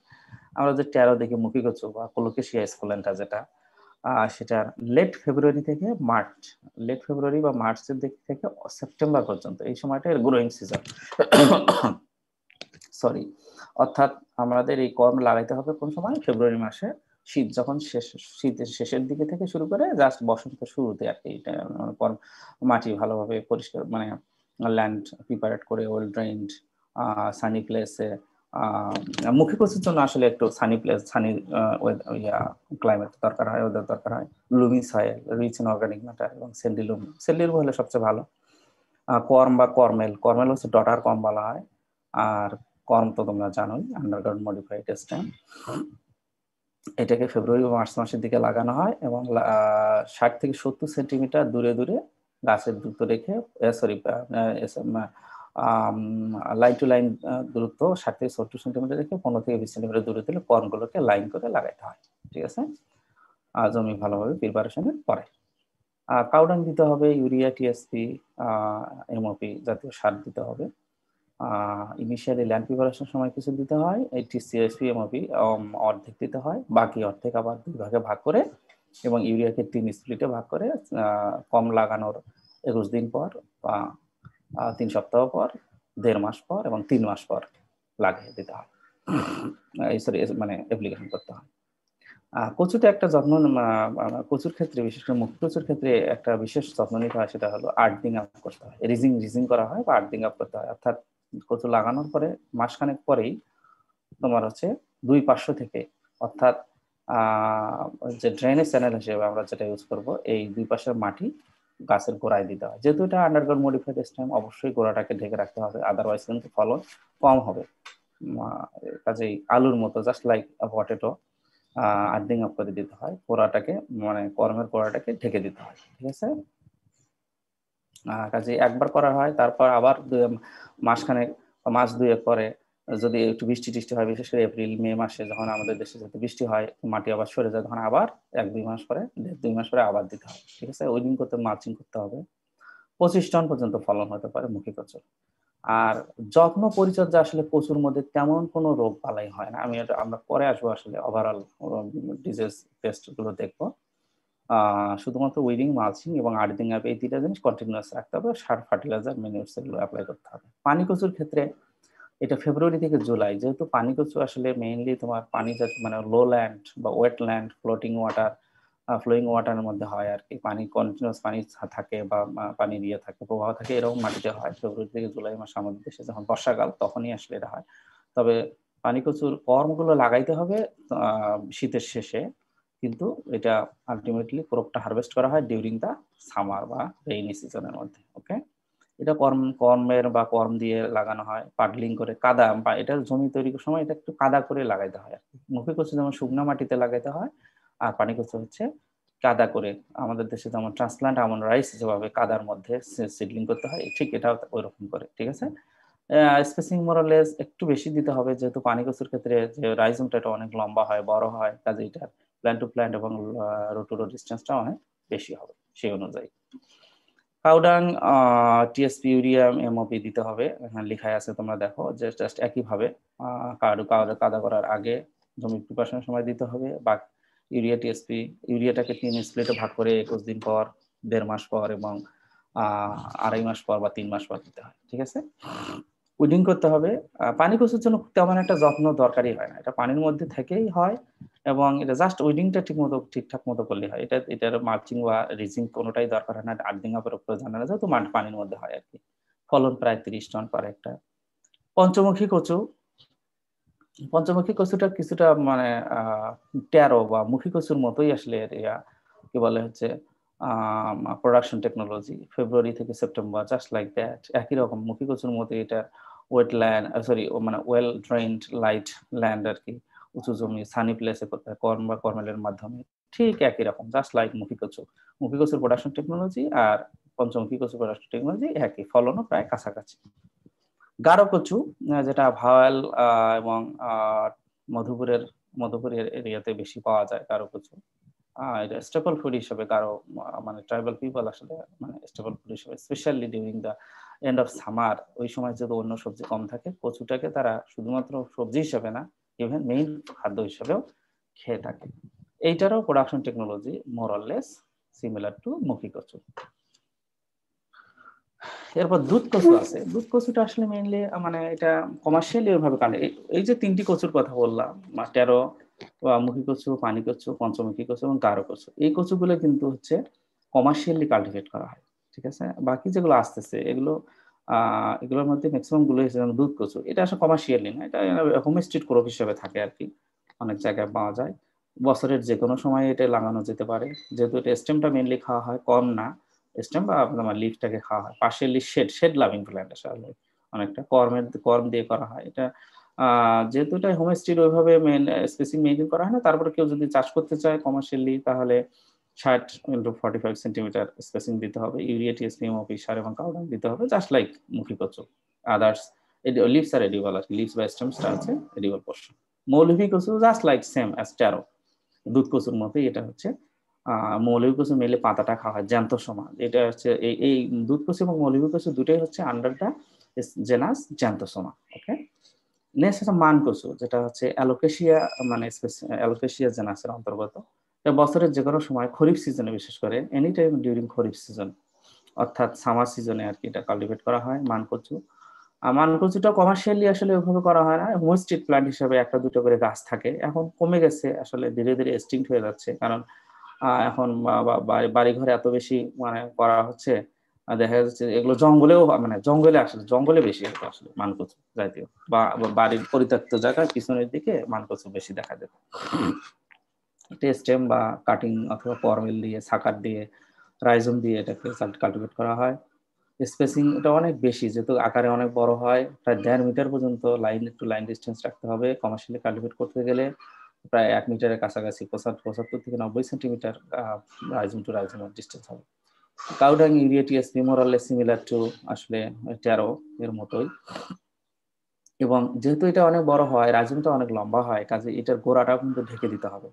আমরা যে ট্যারো দেখি মুখী কচু বা কোলোকেশিয়া স্কোলেন্টা, যেটা সেটা লেট ফেব্রুয়ারি বা মার্চের দিক থেকে সেপ্টেম্বর পর্যন্ত, এই সময়টা এর গ্রোয়িং সিজন। সরি, অর্থাৎ আমাদের এই কর্ম লাগাইতে হবে কোন সময়? ফেব্রুয়ারি মাসে, শীত যখন শীতের শেষের দিকে থেকে শুরু করে জাস্ট বসন্ত শুরুতে আর কি। এটা মাটি ভালোভাবে পরিষ্কার, মানে ল্যান্ড প্রিপারেট করে, ওয়েল ড্রেইনড, সানি প্লেসে। মুখী কচুর জন্য আসলে একটু সানি প্লেস, সানি ক্লাইমেট দরকার হয়, ওদের দরকার হয়। Loamy soil, rich in organic matter, এবং সেন্ডিলুম, সেন্ডিলুম হলে সবচেয়ে ভালো। কর্ম বা কর্মেল, কর্মেল হচ্ছে ডটার কর্ম বলা হয়। আর কর্ম তো তোমরা জানোই, আন্ডারগ্রাউন্ড মডিফাইড স্টেম। এটাকে ফেব্রুয়ারি বা মার্চ মাসের দিকে লাগানো হয় এবং 60 থেকে 70 সেন্টিমিটার দূরে দূরে গাছের দূরত্ব রেখে, সরি লাইন টু লাইন দূরত্ব 60 থেকে 70 সেন্টিমিটার রেখে 15 থেকে 20 সেন্টিমিটার দূরে দিলে কর্মগুলোকে লাইন করে লাগাইতে হয়। ঠিক আছে, জমি ভালোভাবে প্রিপারেশনের পরে। কাউডাং দিতে হবে, ইউরিয়া, টিএসপি, এমওপি জাতীয় সার দিতে হবে। ইনিশিয়ালি ল্যান্ড প্রিপারেশন সময় কিছু দিতে হয়, এই টিসিএসপি, এমওপি অর্ধেক দিতে হয়, বাকি অর্ধেক আবার 2 ভাগে ভাগ করে, এবং ইউরিয়াকে 3 স্প্লিটে ভাগ করে কম লাগানোর 21 দিন পর বা 3 সপ্তাহ পর, 1.5 মাস পর এবং 3 মাস পর লাগিয়ে দিতে হয়, সরি মানে অ্যাপ্লিকেশন করতে হয়। কচুতে একটা যত্ন, কচুর ক্ষেত্রে বিশেষ করে মুখী কচুর ক্ষেত্রে একটা বিশেষ যত্ন নিতে হয়, সেটা হলো আর্থিং আপ করতে হয়, রিজিং করা হয় বা আর্থিং আপ করতে হয়। অর্থাৎ কচু লাগানোর পরে মাসখানেক পরেই তোমার হচ্ছে 2 পার্শ্ব থেকে, অর্থাৎ যে ড্রেনেজ চ্যানেল হিসেবে আমরা যেটা ইউজ করব, এই 2 পাশের মাটি গাছের গোড়ায় দিতে হয়। যেহেতু এটা আন্ডারগ্রাউন্ড মডিফাইড স্টেম, অবশ্যই গোড়াটাকে ঢেকে রাখতে হবে, আদারওয়াইজ কিন্তু ফলন কম হবে। কাজেই আলুর মতো, just like potato, earthing up করে দিতে হয়, গোড়াটাকে, মানে কর্মের গোড়াটাকে ঢেকে দিতে হয়। ঠিক আছে, কাজে একবার করা হয়, তারপর আবার মাসখানেক, মাস 2 পরে যদি একটু বৃষ্টি টিষ্টি হয়, বিশেষ করে এপ্রিল মে মাসে যখন আমাদের দেশে যাতে বৃষ্টি হয়, মাটি আবার সরে যায়, তখন আবার 1-2 মাস পরে, 1.5-2 মাস পরে আবার দিতে হবে। ঠিক আছে, ওই দিন করতে মালচিং করতে হবে। 25 টন পর্যন্ত ফলন হতে পারে মুখী কচুর। আর যত্ন পরিচর্যা আসলে কচুর মধ্যে তেমন কোনো রোগ বালাই হয় না। আমরা পরে আসবো আসলে ওভারঅল ডিজিজ টেস্ট গুলো দেখবো। শুধুমাত্র উইডিং, মালচিং এবং আর্থিং আপ, এই 3টা জিনিস কন্টিনিউয়াস রাখতে হবে। সার, ফার্টিলাইজার, ম্যানিউরস এগুলো অ্যাপ্লাই করতে হবে। পানি কচুর ক্ষেত্রে এটা ফেব্রুয়ারি থেকে জুলাই, যেহেতু পানি কচু আসলে মেইনলি তোমার পানি জাতীয়, মানে লো ল্যান্ড বা ওয়েট ল্যান্ড, ফ্লোয়িং ওয়াটারের মধ্যে হয় আর কি। পানি কন্টিনিউয়াস পানি থাকে বা পানি দিয়ে থাকে, প্রবাহ থাকে, এরকম মাটিতে হয়। ফেব্রুয়ারি থেকে জুলাই মাস আমাদের দেশে যখন বর্ষাকাল, তখনই আসলে এটা হয়। তবে পানি কচুর কর্মগুলো লাগাইতে হবে শীতের শেষে, কিন্তু এটা আলটিমেটলি ক্রপটা হারভেস্ট করা হয় ডিউরিং দা সামার বা রেইনি সিজনের মধ্যে। ওকে, এটা কর্মের বা কর্ম দিয়ে লাগানো হয়, পাডলিং করে, কাদা বা এটা জমি তৈরির সময় এটা একটু কাদা করে লাগাইতে হয় আর কি। মুখী কচু যেমন শুকনো মাটিতে লাগাইতে হয়, আর পানি কচু হচ্ছে কাদা করে, আমাদের দেশে যেমন ট্রান্সপ্লান্ট আমন রাইস যেভাবে কাদার মধ্যে সিডলিং করতে হয়, ঠিক এটাও ওইরকম করে। ঠিক আছে, স্পেসিং মোরালেস একটু বেশি দিতে হবে, যেহেতু পানি কচুর ক্ষেত্রে যে রাইজমটা এটা অনেক লম্বা হয়, বড় হয়, কাজে এটা প্ল্যান্ট টু প্ল্যান্ট এবং রো টু রো ডিস্টেন্সটা অনেক বেশি হবে সেই অনুযায়ী। কাউডাং, টিএসপি, ইউরিয়া, এমওপি দিতে হবে, এখানে লেখা আছে, তোমরা দেখো যে জাস্ট একইভাবে কাদা করার আগে জমি প্রিপারেশনের সময় দিতে হবে। বা ইউরিয়া, টিএসপি, ইউরিয়াটাকে 3 স্প্লিটে ভাগ করে 21 দিন পর, 1.5 মাস পর এবং 2.5 মাস পর বা 3 মাস পর দিতে হয়। ঠিক আছে, উইডিং করতে হবে। পানি কচুর জন্য তেমন একটা যত্ন দরকারই হয় না, এটা পানির মধ্যে থেকেই হয়, এবং এটা জাস্ট উইডিংটা ঠিকঠাক মতো করলে হয়। এটার মালচিং বা রিজিং কোনোটাই দরকার হয় না, আর্থিং আপের প্রয়োজন হয় না, যেহেতু পানির মধ্যে হয় আর কি। ফলন প্রায় 30 টন পার একটা। পঞ্চমুখী কচুটা কিছুটা মানে ট্যারো বা মুখী কচুর মতোই আসলে কি বলে হচ্ছে প্রোডাকশন টেকনোলজি। ফেব্রুয়ারি থেকে সেপ্টেম্বর, জাস্ট লাইক দ্যাট, একই রকম মুখী কচুর মতো। এটা ওয়েটল্যান্ড, মানে ওয়েল ড্রেইনড লাইট ল্যান্ড আর কি, উঁচু জমি, সানি প্লেসে করতে হয়, কর্ম বা কর্মেলের মাধ্যমে, ঠিক একই রকম, জাস্ট লাইক মুখী কচুর প্রোডাকশন টেকনোলজি আর পঞ্চমুখী কচু প্রোডাকশন টেকনোলজি একই, ফলনও প্রায় কাছাকাছি। গারো কচু, যেটা ভাওয়াল এবং মধুপুরের এরিয়াতে বেশি পাওয়া যায় গারো কচু। এটা স্টেপল ফুড হিসেবে গারো, মানে ট্রাইবাল পিপল আসলে, মানে স্টেপল ফুড হিসেবে, specially during the end of summer, ওই সময় যদি অন্য সবজি কম থাকে, কচুটাকে তারা শুধুমাত্র সবজি হিসেবে না, ইভেন মেইন খাদ্য হিসেবেও খেয়ে থাকে। এইটারও production technology more or less similar to মুখী কচু। এরপর দুধ কচু আছে। দুধ কচুটা আসলে মেইনলি মানে এটা কমার্শিয়ালি ওইভাবে কাটে। এই যে 3টি কচুর কথা বললাম, টেরো বা মুখী কচু, পানি কচু, পঞ্চমুখী কচু এবং গারো কচু, এই কচুগুলো কিন্তু হচ্ছে কমার্শিয়ালি কাল্টিভেট করা হয়। ঠিক আছে, বাকি যেগুলো আসতেছে এগুলোর মধ্যে ম্যাক্সিমাম গুলো হচ্ছে যেমন দুধ কচু, এটা আসলে কমার্শিয়ালি না, এটা হোমস্টেড ক্রপ হিসেবে থাকে আর কি, অনেক জায়গায় পাওয়া যায়। বছরের যে কোনো সময় এটা লাগানো যেতে পারে, যেহেতু এটা স্টেমটা মেইনলি খাওয়া হয়, কম না স্টেম বা আপনার লিফটাকে খাওয়া হয়। পার্শিয়ালি শেড লাভিং প্ল্যান্ট আসলে অনেকটা কর্ম দিয়ে করা হয় এটা। যেহেতু এটা হোমস্টেড ওইভাবে স্পেসিং মেইনটেইন করা হয় না, তারপরে কেউ যদি চাষ করতে চায় কমার্শিয়ালি তাহলে 60 × 45 সেন্টিমিটার স্পেসিং দিতে হবে। ইউরিয়া, টিএসপি, এমওপি, সার এবং কাউডাং দিতে হবে, জাস্ট লাইক মুখী কচু। আদার্স লিভস আর এডিবল আছে, লিভস বা স্টেমসটা আছে এডিবল পোর্শন। মৌলভী কচু just like same as tarot, দুধ কচুর মতোই এটা হচ্ছে। মৌলভী কচু মেলে পাতাটা খাওয়া হয় জ্যান্ত সমান। এটা হচ্ছে এই দুধ কচু এবং মৌলভী কচু দুটোই হচ্ছে under the genus Xanthosoma. Okay, next হচ্ছে মান কচু, যেটা হচ্ছে অ্যালোকেশিয়া মানে অ্যালোকেশিয়া জেনাসের অন্তর্গত। বছরের যে কোনো সময় খরিফ সিজনে, বিশেষ করে এনি টাইম ডিউরিং খরিফ সিজন, অর্থাৎ সামার সিজনে আর কি এটা কাল্টিভেট করা হয় মান কচু। মান কচুটা কমার্শিয়ালি আসলে ওইভাবে করা হয় না, হোমস্টেড প্ল্যান্ট হিসেবে একটা দুটো করে গাছ থাকে, এখন কমে গেছে আসলে, ধীরে ধীরে এক্সটিংক্ট হয়ে যাচ্ছে, কারণ এখন বাড়ি ঘরে এত বেশি মানে করা হচ্ছে, দেখা যাচ্ছে এগুলো জঙ্গলেও মানে জঙ্গলে আসলে জঙ্গলে বেশি হতো আসলে মানকচু জাতীয়, বা বাড়ির পরিত্যক্ত জায়গায় পিছনের দিকে মানকচু বেশি দেখা যেত। স্টেম বা কাটিং অথবা পরমিল দিয়ে, সাকার দিয়ে, রাইজম দিয়ে এটাকে কাল্টিভেট করা হয়। স্পেসিং এটা অনেক বেশি, যেহেতু আকারে অনেক বড় হয়, প্রায় 1.5 মিটার পর্যন্ত লাইন টু লাইন ডিস্টেন্স রাখতে হবে। কমার্শিয়ালি কাল্টিভেট করতে গেলে প্রায় 1 মিটারের কাছাকাছি 75 থেকে 90 সেন্টিমিটার রাইজম টু রাইজমের ডিস্টেন্স হবে। কাউডাং, ইউরিয়া, টিএসপি মোরালে সিমিলার টু আসলে টেরো এর মতোই। এবং যেহেতু এটা অনেক বড় হয়, রাইজমটা অনেক লম্বা হয়, কাজে এটার গোড়াটাও কিন্তু ঢেকে দিতে হবে।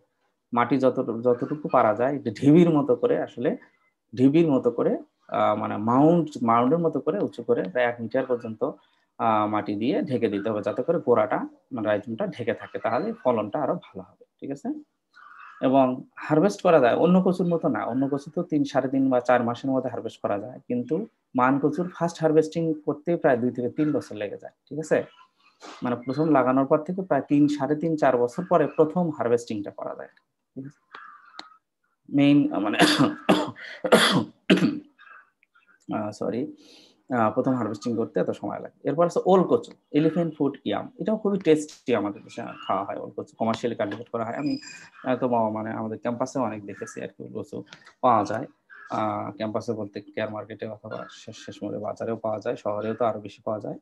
মাটি যতটুকু পারা যায় ঢিবির মতো করে আসলে, ঢিবির মতো করে মানে মাউন্টের মতো করে উঁচু করে প্রায় 1 মিটার পর্যন্ত মাটি দিয়ে ঢেকে দিতে হবে, যাতে করে গোড়াটা মানে রাইজমটা ঢেকে থাকে, তাহলে ফলনটা আরো ভালো হবে। ঠিক আছে, এবং হারভেস্ট করা যায় অন্য কচুর মতো না। অন্য কচু তো 3, 3.5 বা 4 মাসের মধ্যে হারভেস্ট করা যায়, কিন্তু মান কচুর ফার্স্ট হারভেস্টিং করতে প্রায় 2 থেকে 3 বছর লেগে যায়। ঠিক আছে, মানে প্রথম লাগানোর পর থেকে প্রায় 3, 3.5, 4 বছর পরে প্রথম হারভেস্টিংটা করা যায়। ঠিক আছে, মেইন মানে সরি প্রথম হারভেস্টিং করতে এত সময় লাগে। এরপর আছে ওল কচু, এলিফ্যান্ট ফুড ইয়াম, এটাও খুবই টেস্টি, আমাদের দেশে খাওয়া হয়। ওল কচু কমার্শিয়ালি কাল্টিভেট করা হয়, আমি তো মানে আমাদের ক্যাম্পাসে অনেক দেখেছি আর কি, ওল কচু পাওয়া যায় ক্যাম্পাসে বলতে কেয়ার মার্কেটে অথবা শেষ মোড়ে বাজারেও পাওয়া যায়, শহরেও তো আরো বেশি পাওয়া যায়।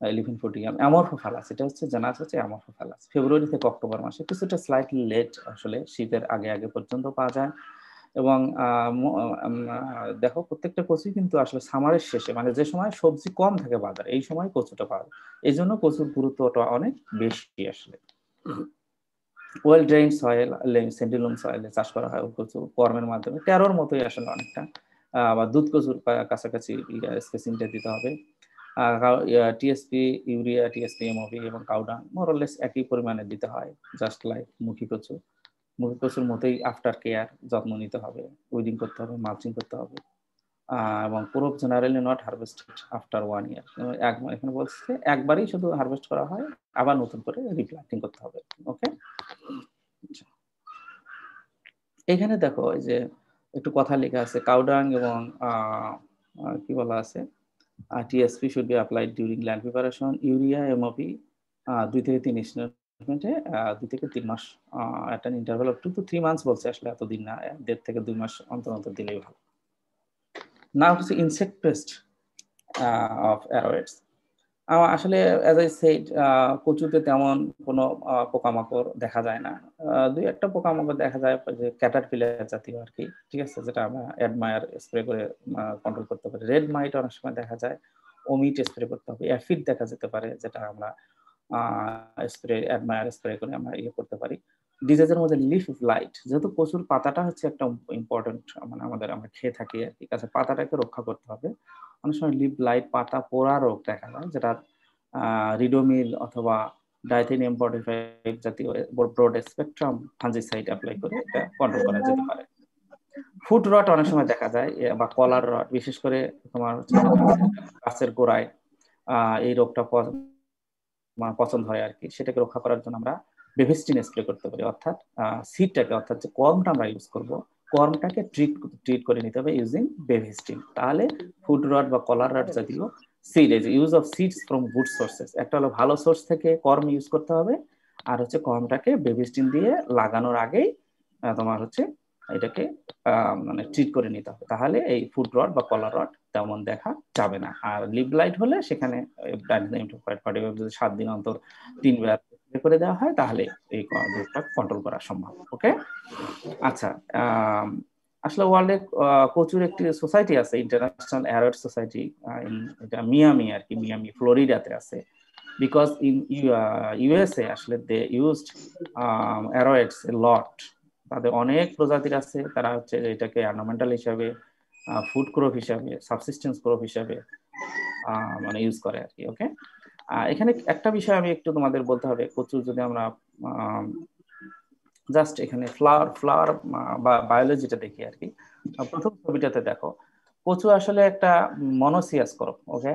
এলিফ্যান্ট ফুড ইয়াম, অ্যামরফোফালাস, এটা হচ্ছে জানাস হচ্ছে অ্যামরফোফালাস, ফেব্রুয়ারি থেকে অক্টোবর মাসে, কিছুটা স্লাইটলি লেট আসলে, শীতের আগে পর্যন্ত পাওয়া যায়। এবং দেখো প্রত্যেকটা কচু কিন্তু আসলে সামারের শেষে, মানে যে সময় সবজি কম থাকে বাজারে, এই সময় কচুটা পাওয়া যায়, এই জন্য কচুর গুরুত্বটা অনেক বেশি আসলে। ওয়েল ড্রেইন সয়েল, সেন্টিলুম সয়েলে চাষ করা হয় কচু কর্মের মাধ্যমে, টেরোর মতোই আসলে অনেকটা, বা দুধ কচুর কাছাকাছি স্পেসিংটা দিতে হবে। টিএসপি, ইউরিয়া, টিএসপি, এমওপি এবং কাউডাং মোরলেস একই পরিমাণে দিতে হয়, জাস্ট লাইক মুখী কচু। মুখী কচুর মতোই আফটার কেয়ার, যত্ন নিতে হবে, উইডিং করতে হবে, মালচিং করতে হবে, এবং crop generally not harvested after 1 ইয়ার। এখানে বলছে একবারই শুধু হারভেস্ট করা হয়, আবার নতুন করে রিপ্লান্টিং করতে হবে। ওকে, এখানে দেখো এই যে একটু কথা লেখা আছে, কাউডাং এবং কি বলা আছে, TSP should be applied during land preparation, urea, MOP 2 থেকে 3 ইনস্টলমেন্টে 2 থেকে 3 মাস, একটা ইন্টারভ্যাল অফ 2 to 3 মান্থস বলছে, আসলে এতদিন না, 1.5 থেকে 2 মাস অন্তর দিলেই ভালো। না হচ্ছে ইনসেক্ট পেস্ট অফ অ্যারোয়েডস। আসলে অ্যাজ আই সেড, কচুতে তেমন কোনো পোকামাকড় দেখা যায় না, 2-1টা পোকামাকড় দেখা যায়, যে ক্যাটারপিলার জাতীয় আর কি। ঠিক আছে, যেটা আমরা অ্যাডমায়ার স্প্রে করে কন্ট্রোল করতে পারি। রেড মাইট অনেক সময় দেখা যায়, ওমিট স্প্রে করতে হবে। অ্যাফিড দেখা যেতে পারে, যেটা আমরা অ্যাডমায়ার স্প্রে করে আমরা করতে পারি। ডিজিজের মধ্যে লিফ ব্লাইট, যেহেতু কচুর পাতাটা হচ্ছে একটা ইম্পর্টেন্ট, মানে আমরা খেয়ে থাকি আর কি, কাছে পাতাটাকে রক্ষা করতে হবে। অনেক সময় লিফ ব্লাইট, পাতা পোড়া রোগ দেখা যায়, যেটা রিডোমিল অথবা ডাইথেনিয়াম 45 জাতীয় ব্রড স্পেকট্রাম ফাঞ্জিসাইড অ্যাপ্লাই করে এটা কন্ট্রোল করা যেতে পারে। ফুট রট অনেক সময় দেখা যায় বা কলার রট, বিশেষ করে তোমার হচ্ছে গাছের গোড়ায় এই রোগটা পছন্দ হয় আর কি, সেটাকে রক্ষা করার জন্য আমরা বেভিস্টিন স্প্রে করতে পারি, অর্থাৎ সিডটাকে, অর্থাৎ যে কর্মটা আমরা ইউজ করব, কর্মটাকে ট্রিট করে নিতে হবে ইউজিং বেভিস্টিন। তাহলে ফুড রট বা কলার রট জাতীয় seed, use of seeds from good sources, একটা হলো ভালো সোর্স থেকে কর্ম ইউজ করতে হবে, আর হচ্ছে কর্মটাকে বেভিস্টিন দিয়ে লাগানোর আগেই তোমার হচ্ছে এটাকে মানে ট্রিট করে নিতে হবে, তাহলে এই ফুড রট বা কলার রট তেমন দেখা যাবে না। আর লিভ লাইট হলে সেখানে যদি 7 দিন অন্তর 3 বার করে দেওয়া হয় তাহলে এই রোগটা কন্ট্রোল করা সম্ভব। ওকে, আচ্ছা, আসলে ওয়ার্ল্ডে প্রচুর একটি সোসাইটি আছে, ইন্টারন্যাশনাল অ্যারয়েড সোসাইটি, এটা মিয়ামি আর কি, মিয়ামি ফ্লোরিডাতে আছে। বিকজ ইন ইউএসএ আসলে দে ইউজড অ্যারয়েডস এ লট, তাদের অনেক প্রজাতির আছে, তারা হচ্ছে এটাকে অর্নামেন্টাল হিসাবে, ফুড ক্রপ হিসাবে, সাবসিস্টেন্স ক্রপ হিসাবে মানে ইউজ করে আর কি। ওকে, এখানে একটা বিষয় আমি একটু তোমাদের বলতে হবে, কচু যদি আমরা জাস্ট এখানে ফ্লাওয়ার বা বায়োলজিটা দেখি আর কি, প্রথম ছবিটাতে দেখো কচু আসলে একটা মনোসিয়াস ক্রপ। ওকে,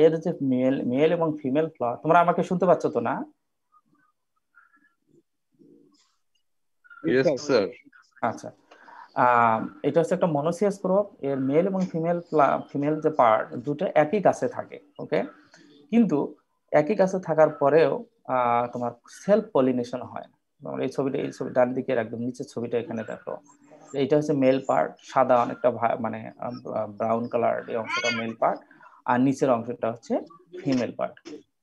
এর যে মেল এবং ফিমেল ফ্লাওয়ার, তোমরা আমাকে শুনতে পাচ্ছ তো না? আচ্ছা, এটা হচ্ছে একটা মনোসিয়াস ক্রপ, এর মেল এবং ফিমেল যে পার্ট দুটো একই গাছে থাকে। ওকে, কিন্তু একই গাছে থাকার পরেও তোমার সেলফ পলিনেশন হয় না। এই ছবিটা, ডান দিকের একদম নিচের ছবিটা এখানে দেখো, এইটা হচ্ছে মেল পার্ট, সাদা অনেকটা মানে ব্রাউন কালার, এই অংশটা মেল পার্ট, আর নিচের অংশটা হচ্ছে ফিমেল পার্ট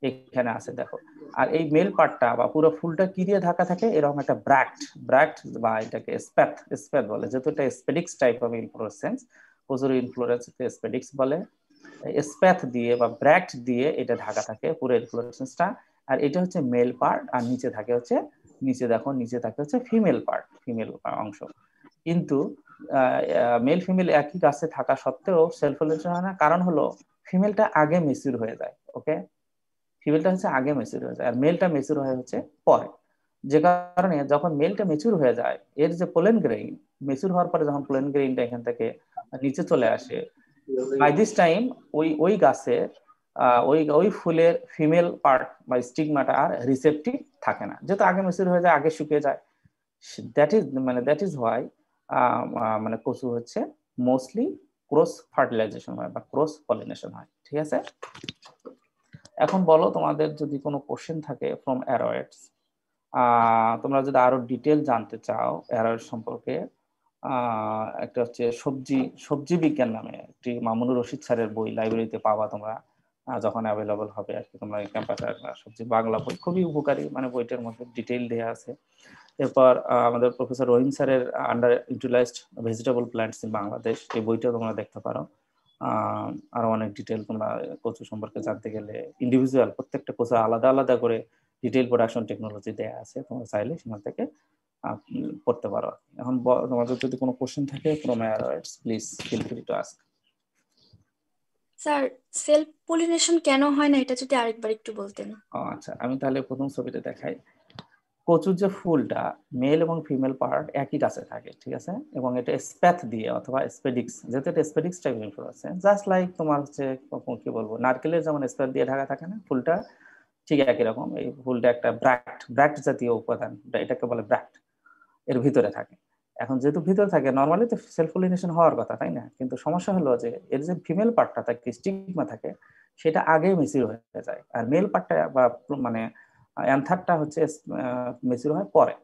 এখানে আছে দেখো। আর এই মেল পার্টটা বা পুরো ফুলটা কি দিয়ে ঢাকা থাকে, এরকম একটা ব্র্যাক্ট বা এটাকে স্প্যাথ বলে, যেহেতু এটা স্পেডিক্স টাইপ অফ ইনফ্লোরেসেন্স, প্রচুর ইনফ্লোরেন্স স্পেডিক্স বলে, স্প্যাথ দিয়ে বা ব্র্যাক্ট দিয়ে এটা ঢাকা থাকে পুরো ইনফ্লোরেসেন্সটা। আর এটা হচ্ছে মেল পার্ট, আর নিচে থাকে হচ্ছে, নিচে দেখো নিচে থাকে হচ্ছে ফিমেল পার্ট, ফিমেল অংশ। কিন্তু মেল ফিমেল একই গাছে থাকা সত্ত্বেও সেলফ পলিনেশন হয় না, কারণ হলো ফিমেলটা আগে মেচিউর হয়ে যায়। ওকে, ফিমেলটা হচ্ছে আগে মেচিউর হয়ে যায়, আর মেলটা মেচিউর হয়ে হচ্ছে পরে, যে কারণে যখন মেলটা মেচিউর হয়ে যায়, এর যে পোলেন গ্রেইন মেচিউর হওয়ার পরে যখন পোলেন গ্রেইনটা এখান থেকে নিচে চলে আসে, বাই দিস টাইম ওই গাছের ওই ফুলের ফিমেল পার্ট বা স্টিগমাটা আর রিসেপটিভ থাকে না, যেহেতু আগে মেচিউর হয়ে যায়, আগে শুকিয়ে যায়। দ্যাট ইজ হোয়াই মানে কচু হচ্ছে মোস্টলি ক্রস ফার্টিলাইজেশন হয় বা ক্রস পলিনেশন হয়। ঠিক আছে, এখন বলো তোমাদের যদি কোনো কোশ্চেন থাকে ফ্রম অ্যারয়েডস, তোমরা যদি আরো ডিটেল জানতে চাও অ্যারয়েড সম্পর্কে, একটা হচ্ছে সবজি বিজ্ঞান নামে একটি মামুনুর রশিদ স্যারের বই লাইব্রেরিতে পাবা তোমরা, যখন অ্যাভেলেবল হবে আর কি, তোমরা ক্যাম্পাসে সবজি বাংলা বই, খুবই উপকারী, মানে বইটার মধ্যে ডিটেইল দেওয়া আছে। এরপর আমাদের প্রফেসর রহিম স্যারের under utilised vegetable plants in Bangladesh, এই বইটা তোমরা দেখতে পারো। আরো অনেক ডিটেল তোমরা কচু সম্পর্কে জানতে গেলে ইন্ডিভিজুয়াল প্রত্যেকটা কচু আলাদা আলাদা করে ডিটেইল প্রোডাকশন টেকনোলজি দেয়া আছে, তোমরা চাইলে সেখান থেকে পড়তে পারো। এখন তোমাদের যদি কোনো কোশ্চেন থাকে from aroids, please feel free to ask. Sir, self pollination কেন হয় না এটা যদি আরেকবার একটু বলতেন। আচ্ছা, আমি তাহলে প্রথম ছবিতে দেখাই। কচুর যে ফুলটা মেল এবং ফিমেল পার্ট একই গাছে থাকে, ঠিক আছে, এবং এটা স্প্যাথ দিয়ে অথবা স্পেডিক্স, যেহেতু এটা spadix type inflorescence, just like তোমার হচ্ছে কি বলবো, নারকেলের যেমন স্প্যাথ দিয়ে ঢাকা থাকে না ফুলটা, ঠিক একই রকম এই ফুলটা একটা ব্র্যাক্ট জাতীয় উপাদান, এটাকে বলে ব্র্যাক্ট, এর ভিতরে থাকে। এখন যেহেতু ভিতরে থাকে, নর্মালি তো সেলফ পলিনেশন হওয়ার কথা, তাই না? কিন্তু সমস্যা হলো যে এর যে ফিমেল পার্টটা থাকে, স্টিগমা থাকে, সেটা আগে মেচিউর হয়ে যায়, আর মেল পার্টটা বা মানে অ্যান্থারটা হচ্ছে মেচিউর হয় পরে।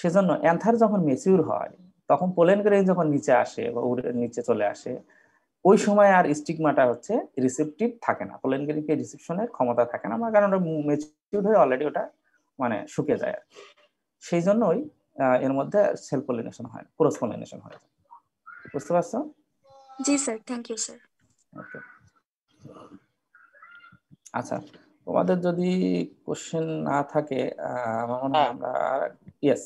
সেজন্য অ্যান্থার যখন মেচিউর হয়, তখন পোলেন গ্রেইন যখন নিচে আসে বা নিচে চলে আসে, ওই সময় আর স্টিগমাটা হচ্ছে রিসেপটিভ থাকে না, পোলেন গ্রেইনকে রিসেপশনের ক্ষমতা থাকে না, কারণ ওটা মেচিউর হয়ে অলরেডি ওটা মানে শুকিয়ে যায়। সেই জন্যই এর মধ্যে সেলফ পলিনেশন হয়, ক্রস পলিনেশন হয়। বুঝতে পারছো? জি স্যার, থ্যাংক ইউ স্যার। ওকে, আচ্ছা, তোমাদের যদি কোশ্চেন না থাকে আমার মনে হয় আমরা, ইয়েস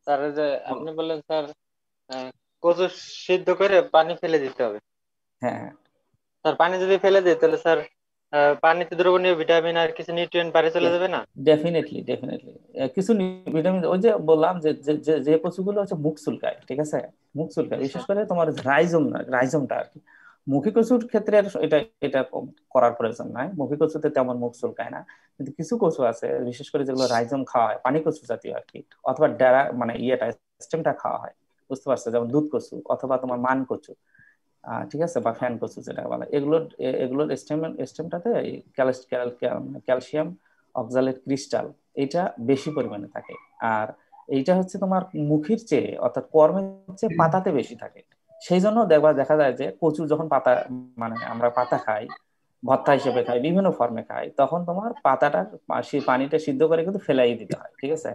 স্যার, যে আপনি বললেন স্যার কচু সিদ্ধ করে পানি ফেলে দিতে হবে। হ্যাঁ, স্যার পানি যদি ফেলে দিই তাহলে স্যার পানিতে দ্রবণীয় ভিটামিন আর কিছু নিউট্রিয়েন্ট বাইরে চলে যাবে না? ডেফিনেটলি কিছু ভিটামিন, ওই যে বললাম যে যে যে যে কচুগুলো হচ্ছে মুখ চুলকায়, ঠিক আছে, মুখ চুলকায় বিশেষ করে তোমার রাইজমটা আর কি। মুখী কচুর ক্ষেত্রে এটা এটা করার প্রয়োজন নাই, মুখী কচুতে তেমন মুখ চুলকায় না। কিন্তু কিছু কচু আছে বিশেষ করে যেগুলো রাইজম খাওয়া হয়, পানি কচু জাতীয় আর কি, অথবা ডেরা মানে স্টেমটা খাওয়া হয়, বুঝতে পারছো, যেমন দুধ কচু অথবা তোমার মান কচু, ঠিক আছে, বা ফ্যান কচু যেটা বলে, এগুলোর স্টেমটাতে ক্যালসিয়াম অক্সালেট ক্রিস্টাল এটা বেশি পরিমাণে থাকে। আর এইটা হচ্ছে তোমার মুখির চেয়ে অর্থাৎ কর্মের চেয়ে পাতাতে বেশি থাকে। সেই জন্য দেখা যায় যে কচু যখন পাতা মানে আমরা পাতা খাই, ভর্তা হিসেবে খাই, বিভিন্ন ফর্মে খাই, তখন তোমার পাতাটার সেই পানিটা সিদ্ধ করে কিন্তু ফেলাই দিতে হয়, ঠিক আছে।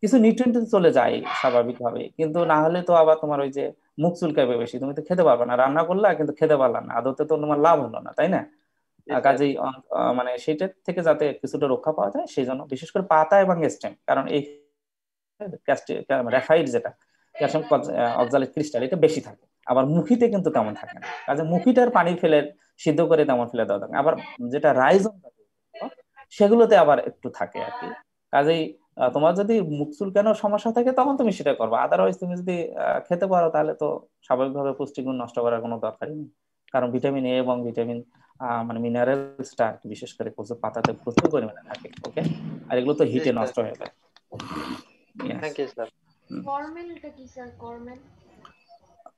কিছু নিউট্রিয়েন্ট চলে যায় স্বাভাবিকভাবে, কিন্তু না হলে তো আবার তোমার ওই যে মুখ চুলকাবে বেশি, তুমি তো খেতে পারবে না, রান্না করলা কিন্তু খেতে পারলা না, আদতে তো তোমার লাভ হলো না, তাই না? কাজেই মানে সেটার থেকে যাতে কিছুটা রক্ষা পাওয়া যায় সেই জন্য বিশেষ করে পাতা এবং স্টেম, কারণ এই র্যাফাইড যেটা ক্যালসিয়াম অক্সালেট ক্রিস্টাল এটা বেশি থাকে, আবার মুখিতে কিন্তু তেমন থাকে না। কাজে মুখিটার পানি ফেলে সিদ্ধ করে তেমন ফেলে দেওয়া থাকে, আবার যেটা রাইজম সেগুলোতে আবার একটু থাকে আর কি। কাজেই তোমার যদি মুখ চুলকানোর সমস্যা থাকে তখন তুমি সেটা করবে, আদারওয়াইজ তুমি যদি খেতে পারো তাহলে তো স্বাভাবিকভাবে পুষ্টিগুণ নষ্ট করার কোনো দরকারই নেই। কারণ ভিটামিন এ এবং ভিটামিন মানে মিনারেলসটা বিশেষ করে কচুর পাতাতে প্রচুর পরিমাণে থাকে। ওকে, আর এগুলো তো হিটে নষ্ট হয়ে যায়। Thank you sir. কর্মেলটা কি স্যার?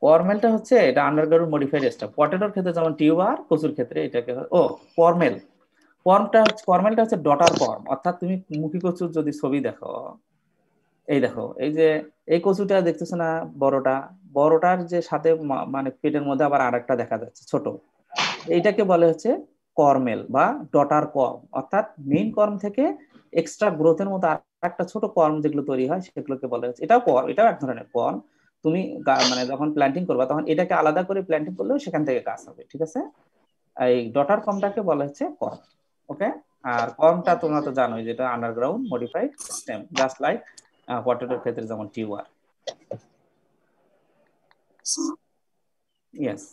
কর্মেলটা হচ্ছে এটা আন্ডারগ্রাউন্ড মডিফাইড স্টাফ। পটেটোর ক্ষেত্রে যেমন টিউবার, কচুর ক্ষেত্রে এটাকে কর্মেলটা হচ্ছে ডটার কর্ম, অর্থাৎ তুমি মুখী কচুর যদি ছবি দেখো, এই দেখো, এই যে এই কচুটা দেখতেছো না, বড়টার যে সাথে মানে পেটের মধ্যে আবার আরেকটা দেখা যাচ্ছে ছোট, এইটাকে বলে হচ্ছে কর্মেল বা ডটার কর্ম, অর্থাৎ মেইন কর্ম থেকে এক্সট্রা গ্রোথের মতো আর একটা ছোট কর্ম যেগুলো তৈরি হয় সেগুলোকে বলে হচ্ছে, এটাও এক ধরনের কর্ম। তুমি মানে যখন প্ল্যান্টিং করবা তখন এটাকে আলাদা করে প্ল্যান্টিং করলেও সেখান থেকে গাছ হবে, ঠিক আছে। এই ডটার কর্মটাকে বলা হচ্ছে কর্ম। ওকে, আর কর্মটা তোমরা তো জানোই যেটা underground modified stem, just like পটেটোর ক্ষেত্রে যেমন টিউবার। ইয়েস,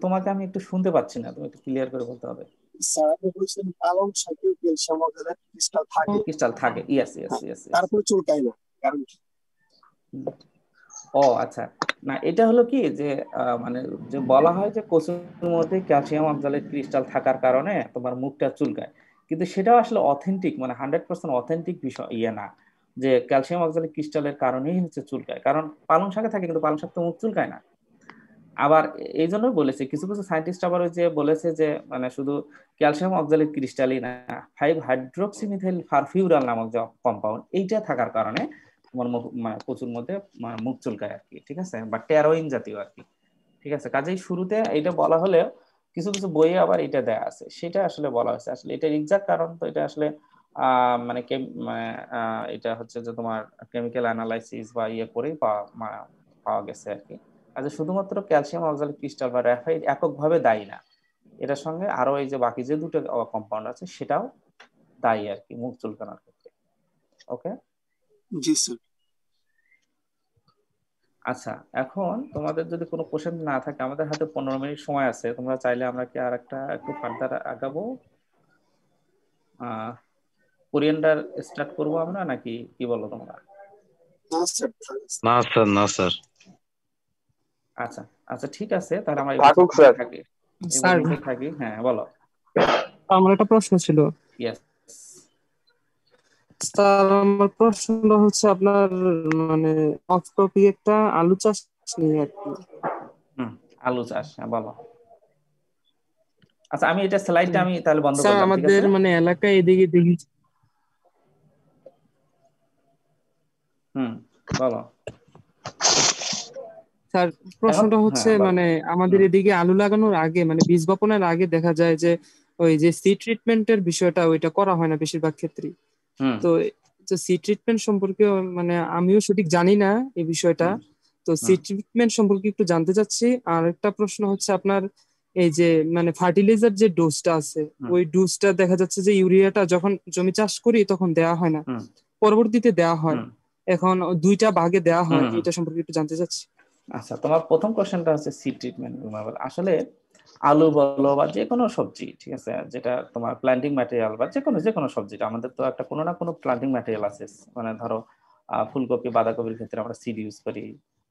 তোমাকে আমি একটু শুনতে পাচ্ছি না, তুমি একটু ক্লিয়ার করে বলতে হবে। স্যার আপনি বলছেন পালং শাকে ক্যালসিয়াম অক্সালেট ক্রিস্টাল থাকে, ইয়েস। তারপরে চুলকায় না, কারণ কি? ও আচ্ছা, না এটা হলো কি যে মানে যে বলা হয় যে কচুর মধ্যে ক্যালসিয়াম অক্সালেট ক্রিস্টাল থাকার কারণে তোমার মুখটা চুলকায়, কিন্তু সেটাও আসলে অথেন্টিক মানে 100% অথেন্টিক বিষয় না যে ক্যালসিয়াম অক্সালেট ক্রিস্টালের কারণেই হচ্ছে চুলকায়, কারণ পালং শাকে থাকে কিন্তু পালং শাক তো মুখ চুলকায় না। আবার এই জন্য বলেছে কিছু সায়েন্টিস্ট আবার ওই যে বলেছে যে মানে শুধু ক্যালসিয়াম অক্সালেট ক্রিস্টালই না, 5-হাইড্রোক্সিমিথাইল ফারফিউরাল নামক যে কম্পাউন্ড এইটা থাকার কারণে তোমার মানে কচুর মধ্যে মুখ চুলকায় আর কি, ঠিক আছে, বা টেরোইন জাতীয় আর কি, ঠিক আছে। কাজেই শুরুতে এটা বলা হলেও কিছু বইয়ে আবার এটা দেয়া আছে, সেটা আসলে বলা হয়েছে, আসলে এটা এক্সাক্ট কারণ তো এটা আসলে মানে এটা হচ্ছে যে তোমার কেমিক্যাল অ্যানালাইসিস বা করেই পাওয়া গেছে আর কি। আচ্ছা, শুধুমাত্র ক্যালসিয়াম অক্সালেট ক্রিস্টাল বা গ্রাফাইট এককভাবে দায়ী না, এটার সঙ্গে আরো এই যে বাকি যে দুটো কম্পাউন্ড আছে সেটাও দায়ী আর কি মুখ চুলকানোর ক্ষেত্রে। ওকে, জি স্যার। আচ্ছা, এখন তোমাদের যদি কোনো কোশ্চেন না থাকে, আমাদের হাতে 15 মিনিট সময় আছে, তোমরা চাইলে আমরা কি আর একটা একটু ফার্দার আগাবো, কোরিয়ানটার স্টার্ট করবো আমরা নাকি কি বলো তোমরা? না স্যার। আচ্ছা ঠিক আছে, তাহলে আমরা থাকি। হ্যাঁ বলো। আমার একটা প্রশ্ন ছিল। স্যার আমার প্রশ্নটা হচ্ছে আপনার মানে অফ টপিক একটা আলু চাষ নিয়ে আর কি। আলু চাষ, হ্যাঁ বলো। আচ্ছা, আমি এটা স্লাইডটা আমি তাহলে বন্ধ করলাম। স্যার আমাদের মানে এলাকায় এদিকে দেখি। বলো স্যার প্রশ্নটা হচ্ছে মানে আমাদের এদিকে আলু লাগানোর আগে মানে বীজ বপনের আগে দেখা যায় যে ওই যে সি ট্রিটমেন্টের বিষয়টা ওইটা করা হয় না বেশিরভাগ ক্ষেত্রেই। তো সি ট্রিটমেন্ট সম্পর্কে মানে আমিও সঠিক জানি না এই বিষয়টা, তো সি ট্রিটমেন্ট সম্পর্কে একটু জানতে চাচ্ছি। আর একটা প্রশ্ন হচ্ছে আপনার এই যে মানে ফার্টিলাইজার যে ডোজটা আছে ওই ডোজটা দেখা যাচ্ছে যে ইউরিয়াটা যখন জমি চাষ করি তখন দেওয়া হয় না, পরবর্তীতে দেওয়া হয়, এখন দুইটা ভাগে দেওয়া হয়, এটা সম্পর্কে একটু জানতে চাচ্ছি। আচ্ছা, তোমার প্রথম কোশ্চেনটা হচ্ছে সিড ট্রিটমেন্ট রিমুভাল। আসলে আলু বলো বা যে কোনো সবজি, ঠিক আছে, যেটা তোমার প্ল্যান্টিং ম্যাটেরিয়াল বা যে কোনো সবজিটা, আমাদের তো একটা কোনো না কোনো প্ল্যান্টিং ম্যাটেরিয়াল আছে। মানে ধরো ফুলকপি বাঁধাকপির ক্ষেত্রে আমরা সিড ইউজ করি,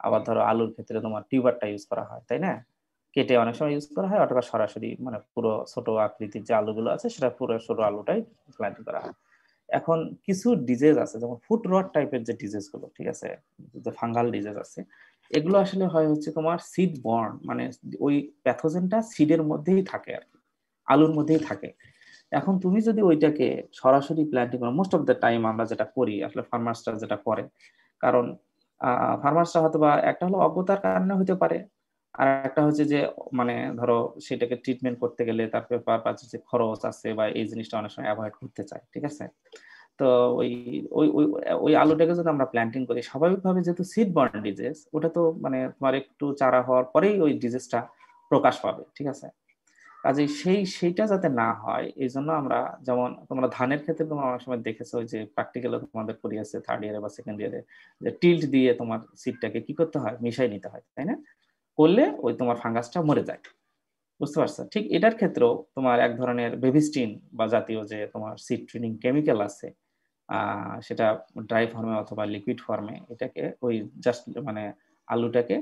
আবার ধরো আলুর ক্ষেত্রে তোমার টিউবারটা ইউজ করা হয়, তাই না? কেটে অনেক সময় ইউজ করা হয়, অথবা সরাসরি মানে পুরো ছোট আকৃতির যে আলুগুলো আছে সেটা পুরো ছোট আলুটাই প্ল্যান্টিং করা হয়। এখন কিছু ডিজিজ আছে, যেমন ফুট রট টাইপের যে ডিজিজ গুলো, ঠিক আছে, যে ফাঙ্গাল ডিজিজ আছে, এগুলো আসলে হয় হচ্ছে তোমার সিড বর্ন, মানে ওই প্যাথোজেনটা সিডের মধ্যেই থাকে আর কি, আলুর মধ্যেই থাকে। এখন তুমি যদি ওইটাকে সরাসরি প্ল্যান্টিং করো, মোস্ট অফ দ্য টাইম আমরা যেটা করি আসলে, ফার্মার্সরা যেটা করে, কারণ ফার্মার্সরা হয়তো বা একটা হলো অজ্ঞতার কারণে হতে পারে, আর একটা হচ্ছে যে মানে ধরো সেটাকে ট্রিটমেন্ট করতে গেলে তার পেপার যে খরচ আছে বা এই জিনিসটা অনেক সময় অ্যাভয়েড করতে চায়, ঠিক আছে। তো ওই ওই ওই ওই আলুটাকে যদি আমরা প্ল্যান্টিং করি, স্বাভাবিকভাবে যেহেতু সিড বর্ন ডিজিজ, ওটা তো মানে তোমার একটু চারা হওয়ার পরেই ওই ডিজিজটা প্রকাশ পাবে, ঠিক আছে। কাজে সেইটা যাতে না হয়, এই জন্য আমরা, যেমন তোমরা ধানের ক্ষেত্রে তোমরা অনেক সময় দেখেছো যে প্র্যাকটিক্যালে তোমাদের পড়িয়েছে থার্ড ইয়ারে বা সেকেন্ড ইয়ারে, যে টিল্ট দিয়ে তোমার সিডটাকে কি করতে হয়, মিশাই নিতে হয়, তাই না? করলে ওই তোমার ফাঙ্গাসটা মরে যায়, বুঝতে পারছো? ঠিক এটার ক্ষেত্রেও তোমার এক ধরনের বেভিস্টিন বা জাতীয় যে তোমার সিড ট্রিনিং কেমিক্যাল আছে, সেটা ড্রাই ফর্মে অথবা লিকুইড ফর্মে, এটাকে ওই জাস্ট মানে আলুটাকে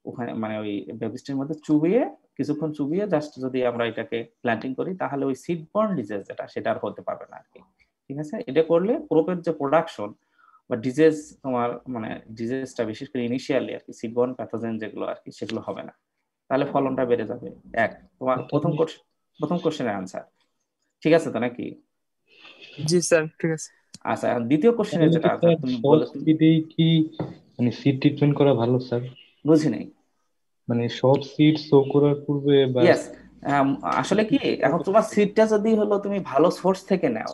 ওখানে মানে ওই বেভিস্টিনের মধ্যে চুবিয়ে, কিছুক্ষণ চুবিয়ে জাস্ট যদি আমরা এটাকে প্ল্যান্টিং করি, তাহলে ওই সিড বর্ন ডিজিজ যেটা, সেটা আর হতে পারবে না আর কি, ঠিক আছে। এটা করলে ক্রপের যে প্রোডাকশন বা ডিজিজ তোমার মানে ডিজিজটা বিশেষ করে ইনিশিয়ালি আর কি, সিড বর্ন প্যাথোজেন যেগুলো আর কি, সেগুলো হবে না, তাহলে ফলনটা বেড়ে যাবে। এক তোমার প্রথম কোশ্চেনের আনসার, ঠিক আছে তো নাকি? জি স্যার, ঠিক আছে। আচ্ছা, এখন দ্বিতীয় কোশ্চেনের যেটা আনসার তুমি বলে, সিডেই কি মানে সিড ট্রিটমেন্ট করা ভালো স্যার? বুঝি নাই। মানে সব সিড শো করার পূর্বে বা ইয়েস, আসলে কি, এখন তোমার সিডটা যদি হলো তুমি ভালো সোর্স থেকে নাও,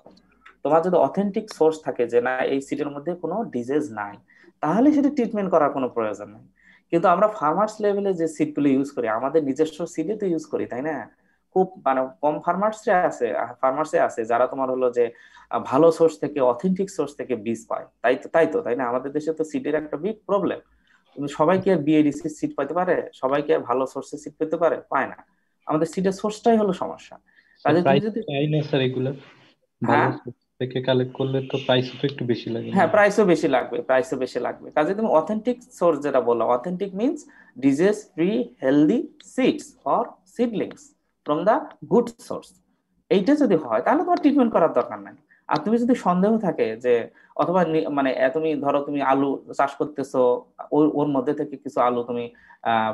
তোমার যদি অথেন্টিক সোর্স থাকে যে না এই সিডের মধ্যে কোনো ডিজিজ নাই, তাহলে সেটা ট্রিটমেন্ট করার কোনো প্রয়োজন নেই। কিন্তু আমরা ফার্মার্স লেভেলে যে সিডগুলো ইউজ করি, আমাদের নিজস্ব সিডে তো ইউজ করি, তাই না? খুব মানে কম ফার্মার্সে আছে যারা তোমার হলো যে ভালো সোর্স থেকে, অথেন্টিক সোর্স থেকে বীজ পায়, তাই না? আমাদের দেশে তো সিডের একটা বিগ প্রবলেম। তুমি সবাইকে বিএডিসি সিড পাইতে পারে? সবাইকে ভালো সোর্সের সিড পেতে পারে? পায় না। আমাদের সিডের সোর্সটাই হলো সমস্যা। কাজে তুমি যদি স্যার এগুলা ভালো সোর্স থেকে কালেক্ট করলে তো প্রাইসও তো একটু বেশি লাগে। হ্যাঁ, প্রাইসও বেশি লাগবে। কাজে তুমি অথেন্টিক সোর্স যেটা বললাম, authentic means disease free healthy seeds or seedlings from the good source, এইটা যদি হয় তাহলে তোমার ট্রিটমেন্ট করার দরকার নাই। আর তুমি যদি সন্দেহ থাকে যে, অথবা মানে তুমি ধরো তুমি আলু চাষ করতেছো, ওর মধ্যে থেকে কিছু আলু তুমি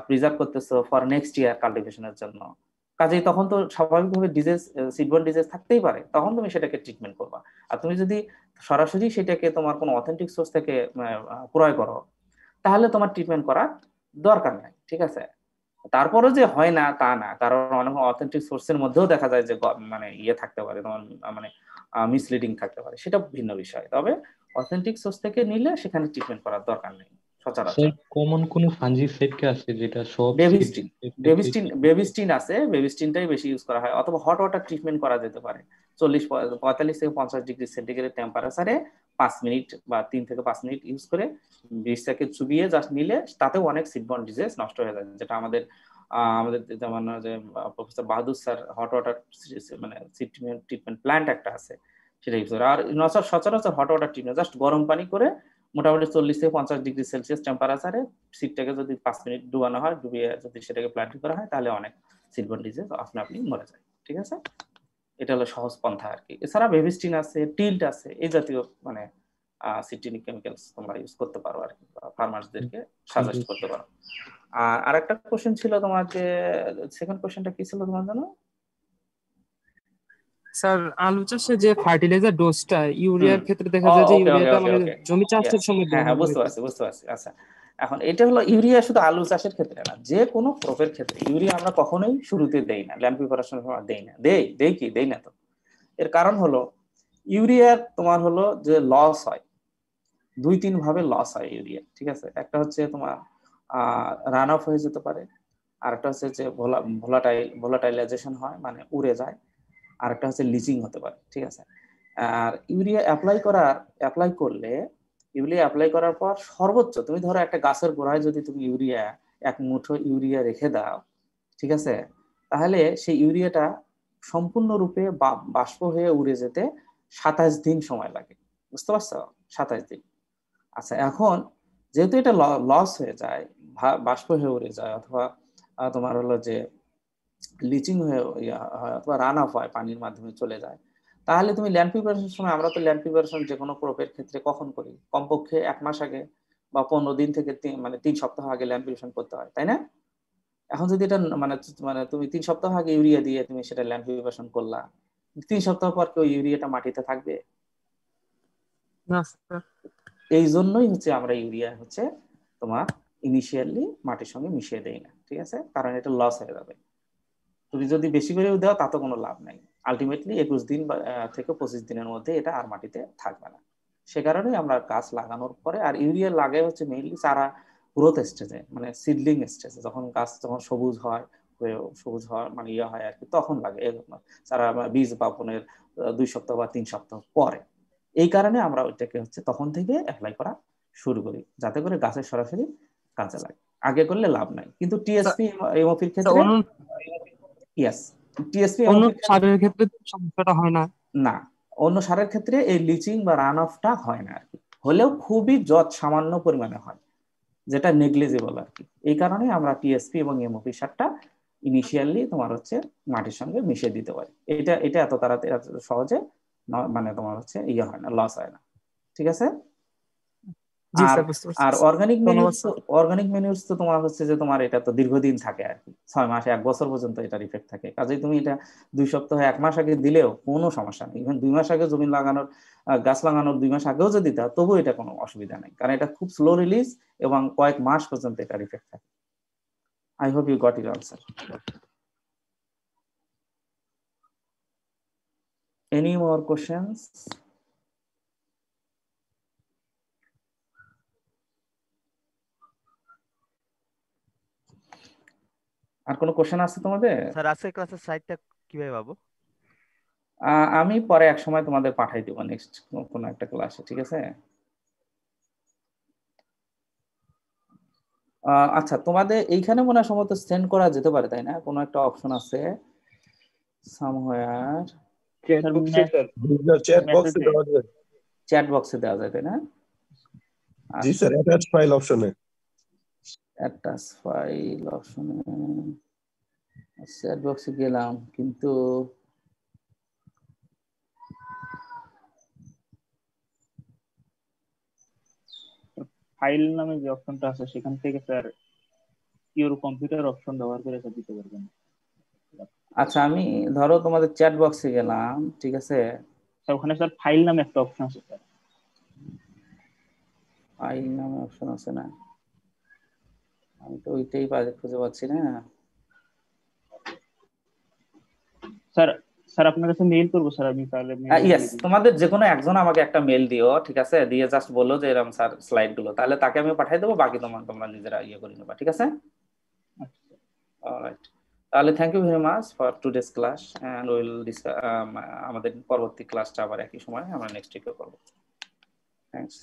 প্রিজার্ভ করতেছো ফর নেক্সট ইয়ার কাল্টিভেশনের জন্য, কাজেই তখন তো স্বাভাবিকভাবে ডিজিজ, সিডবর্ন ডিজিজ থাকতেই পারে, তখন তুমি সেটাকে ট্রিটমেন্ট করবা। আর তুমি যদি সরাসরি সেটাকে তোমার কোনো অথেন্টিক সোর্স থেকে ক্রয় করো, তাহলে তোমার ট্রিটমেন্ট করার দরকার নাই, ঠিক আছে। তারপরে যে হয় না তা না, কারণ অনেক অথেন্টিক সোর্সের মধ্যেও দেখা যায় যে মানে ইয়ে থাকতে পারে তোমার, মানে মিসলিডিং থাকতে পারে, সেটা ভিন্ন বিষয়। তবে অথেন্টিক সোর্স থেকে নিলে সেখানে ট্রিটমেন্ট করার দরকার নেই সচরাচর। কমন কোন ফাঞ্জিসাইড কি আছে যেটা সব বেবিস্টিন আছে, বেবিস্টিনটাই বেশি ইউজ করা হয়, অথবা হট ওয়াটার ট্রিটমেন্ট করা যেতে পারে 45 থেকে 50 ডিগ্রি সেন্টিগ্রেড টেম্পারেচারে 5 মিনিট বা 3 থেকে 5 মিনিট ইউজ করে বীজটাকে চুবিয়ে জাস্ট নিলে, তাতেও অনেক সিডবর্ন ডিজিজ নষ্ট হয়ে যায়। যেটা আমাদের যেমন যে প্রফেসর বাহাদুর স্যার হট ওয়াটার মানে সিড ট্রিটমেন্ট প্ল্যান্ট একটা আছে, সেটা ইউজ করে। আর সচরাচর হট ওয়াটার ট্রিটমেন্ট জাস্ট গরম পানি করে মোটামুটি 40 থেকে 50 ডিগ্রি সেলসিয়াস টেম্পারেচারে সিডটাকে যদি 5 মিনিট ডুবানো হয়, ডুবিয়ে যদি সেটাকে প্ল্যান্টিং করা হয়, তাহলে অনেক সিডবর্ন ডিজিজ আপনি মরে যায়, ঠিক আছে। এটা হলো সহজ পন্থা আর কি। এছাড়া বেবিস্টিন আছে, টিল্ট আছে, এই জাতীয় মানে সিড ট্রিনিং কেমিক্যালস তোমরা ইউজ করতে পারো আর কি, ফার্মার্সদেরকে সাজেস্ট করতে পারো। আর আরেকটা কোশ্চেন ছিল তোমার, যে সেকেন্ড কোশ্চেনটা কি ছিল তোমার জানো? স্যার আলু চাষে যে ফার্টিলাইজার ডোজটা ইউরিয়ার ক্ষেত্রে দেখা যায় যে ইউরিয়াটা মানে জমি চাষের সময় দেওয়া হয়। বুঝতে পারছি। আচ্ছা, এখন এটা হলো ইউরিয়া শুধু আলু চাষের ক্ষেত্রে না, যে কোনো ক্রপের ক্ষেত্রে ইউরিয়া আমরা কখনোই শুরুতে দেই না, ল্যান্ড প্রিপারেশনের সময় দেই না। দেই না তো। এর কারণ হলো ইউরিয়ার তোমার হলো যে লস হয়, 2-3 ভাবে লস হয় ইউরিয়া, ঠিক আছে। একটা হচ্ছে তোমার রান অফ হয়ে যেতে পারে, আর একটা হচ্ছে যে ভোলাটাইলাইজেশন হয়, মানে উড়ে যায়, আর একটা হচ্ছে লিচিং হতে পারে, ঠিক আছে। আর ইউরিয়া অ্যাপ্লাই করার পর সর্বোচ্চ তুমি ধরো একটা গাছের গোড়ায় যদি তুমি ইউরিয়া এক মুঠো ইউরিয়া রেখে দাও, ঠিক আছে, তাহলে সেই ইউরিয়াটা সম্পূর্ণরূপে বাষ্প হয়ে উড়ে যেতে 27 দিন সময় লাগে। বুঝতে পারছো? 27 দিন। আচ্ছা, এখন যেহেতু এটা লস হয়ে যায়, বাষ্প হয়ে উড়ে যায়, অথবা তোমার হলো যে লিচিং হয়ে অথবা রান অফ হয়, পানির মাধ্যমে চলে যায়, তাহলে তুমি ল্যান্ড প্রিপারেশনের সময়, আমরা তো ল্যান্ড প্রিপারেশন যে কোনো ক্রপের ক্ষেত্রে কখন করি? কমপক্ষে 1 মাস আগে বা 15 দিন থেকে 3 সপ্তাহ আগে ল্যান্ড প্রিপারেশন করতে হয়, তাই না? এখন যদি এটা মানে তুমি 3 সপ্তাহ আগে ইউরিয়া দিয়ে তুমি সেটা ল্যান্ড প্রিপারেশন করলা, 3 সপ্তাহ পর কি ওই ইউরিয়াটা মাটিতে থাকবে? না। এই জন্যই হচ্ছে আমরা ইউরিয়া হচ্ছে তোমার ইনিশিয়ালি মাটির সঙ্গে মিশিয়ে দেই না, ঠিক আছে, কারণ এটা লস হয়ে যাবে। তুমি যদি বেশি করেও দাও তাতে কোনো লাভ নাই, আলটিমেটলি 21 দিন থেকে 25 দিনের মধ্যে এটা আর মাটিতে থাকবে না। সে কারণে আমরা গাছ লাগানোর পরে, আর ইউরিয়া লাগাই হচ্ছে মেইনলি চারা গ্রোথ স্টেজে, মানে সিডলিং স্টেজে, যখন গাছ সবুজ হয় মানে ইয়ে হয় আর কি, তখন লাগে। চারা বীজ বপনের 2 সপ্তাহ বা 3 সপ্তাহ পরে। এই কারণে আমরা ওইটাকে হচ্ছে তখন থেকে অ্যাপ্লাই করা শুরু করি, যাতে করে গাছের সরাসরি কাজে লাগে। আগে করলে লাভ নাই। কিন্তু টিএসপি এমওপির ক্ষেত্রে অন্য সারের ক্ষেত্রে সমস্যাটা হয় না। না, অন্য সারের ক্ষেত্রে এই লিচিং বা রান অফটা হয় না আর কি, হলেও খুবই সামান্য পরিমাণে হয়, যেটা নেগলিজিবল আর কি। এই কারণে আমরা টিএসপি এবং এমওপি সারটা ইনিশিয়ালি তোমার হচ্ছে মাটির সঙ্গে মিশিয়ে দিতে পারি। এটা এত তাড়াতাড়ি সহজে মানে তোমার হচ্ছে ইয়ে হয় না, লস হয় না, ঠিক আছে। আর অর্গানিক ম্যানিউরস তো তোমার হচ্ছে যে তোমার এটা তো দীর্ঘদিন থাকে আর কি, 6 মাস 1 বছর পর্যন্ত এটার ইফেক্ট থাকে। কাজেই তুমি এটা 2 সপ্তাহ 1 মাস আগে দিলেও কোনো সমস্যা নেই। ইভেন 2 মাস আগে জমি লাগানোর, গাছ লাগানোর 2 মাস আগেও যদি দাও তবুও এটা কোনো অসুবিধা নেই, কারণ এটা খুব স্লো রিলিজ এবং কয়েক মাস পর্যন্ত এটার ইফেক্ট থাকে। I hope you got it answer. Any more questions? আর কোনো কোশ্চেন আছে তোমাদের? স্যার আজকের ক্লাসের সাইটটা কিভাবে পাবো? আমি পরে এক সময় তোমাদের পাঠাই দেব, নেক্সট কোনো একটা ক্লাসে, ঠিক আছে। আচ্ছা, তোমাদের এইখানে মনে হয় সম্ভবত সেন্ড করা যেতে পারে, তাই না? কোনো একটা অপশন আছে সামহায়ার, চ্যাট বক্সে দেওয়া যায়, তাই না? জি স্যার, অ্যাটাচ ফাইল অপশনে, অ্যাটাচ ফাইল অপশনে চ্যাট বক্সে গেলাম, কিন্তু ফাইল নামে যে অপশনটা আছে সেখান থেকে স্যার ইউর কম্পিউটার অপশন ব্যবহার করে স্যার দিতে পারবেন। আচ্ছা, আমি ধরো তোমাদের চ্যাট বক্সে গেলাম, ঠিক আছে, ওখানে স্যার ফাইল নামে একটা অপশন আছে স্যার। ফাইল নামে অপশন আছে না? আমি তো ওইটাই খুঁজে পাচ্ছি না স্যার। স্যার আপনার কাছে মেইল করব স্যার আমি, তাহলে ইয়েস, তোমাদের যে কোনো একজন আমাকে একটা মেল দিও, ঠিক আছে, দিয়ে জাস্ট বলো যে এরকম স্যার স্লাইড গুলো, তাহলে তাকে আমি পাঠিয়ে দেবো, বাকি তোমরা নিজেরা ইয়ে করে নেবা, ঠিক আছে। অলরাইট, তাহলে thank you very much for today's class, and will আমাদের পরবর্তী ক্লাসটা আবার একই সময় আমরা নেক্সট উইকে করব। থ্যাঙ্কস।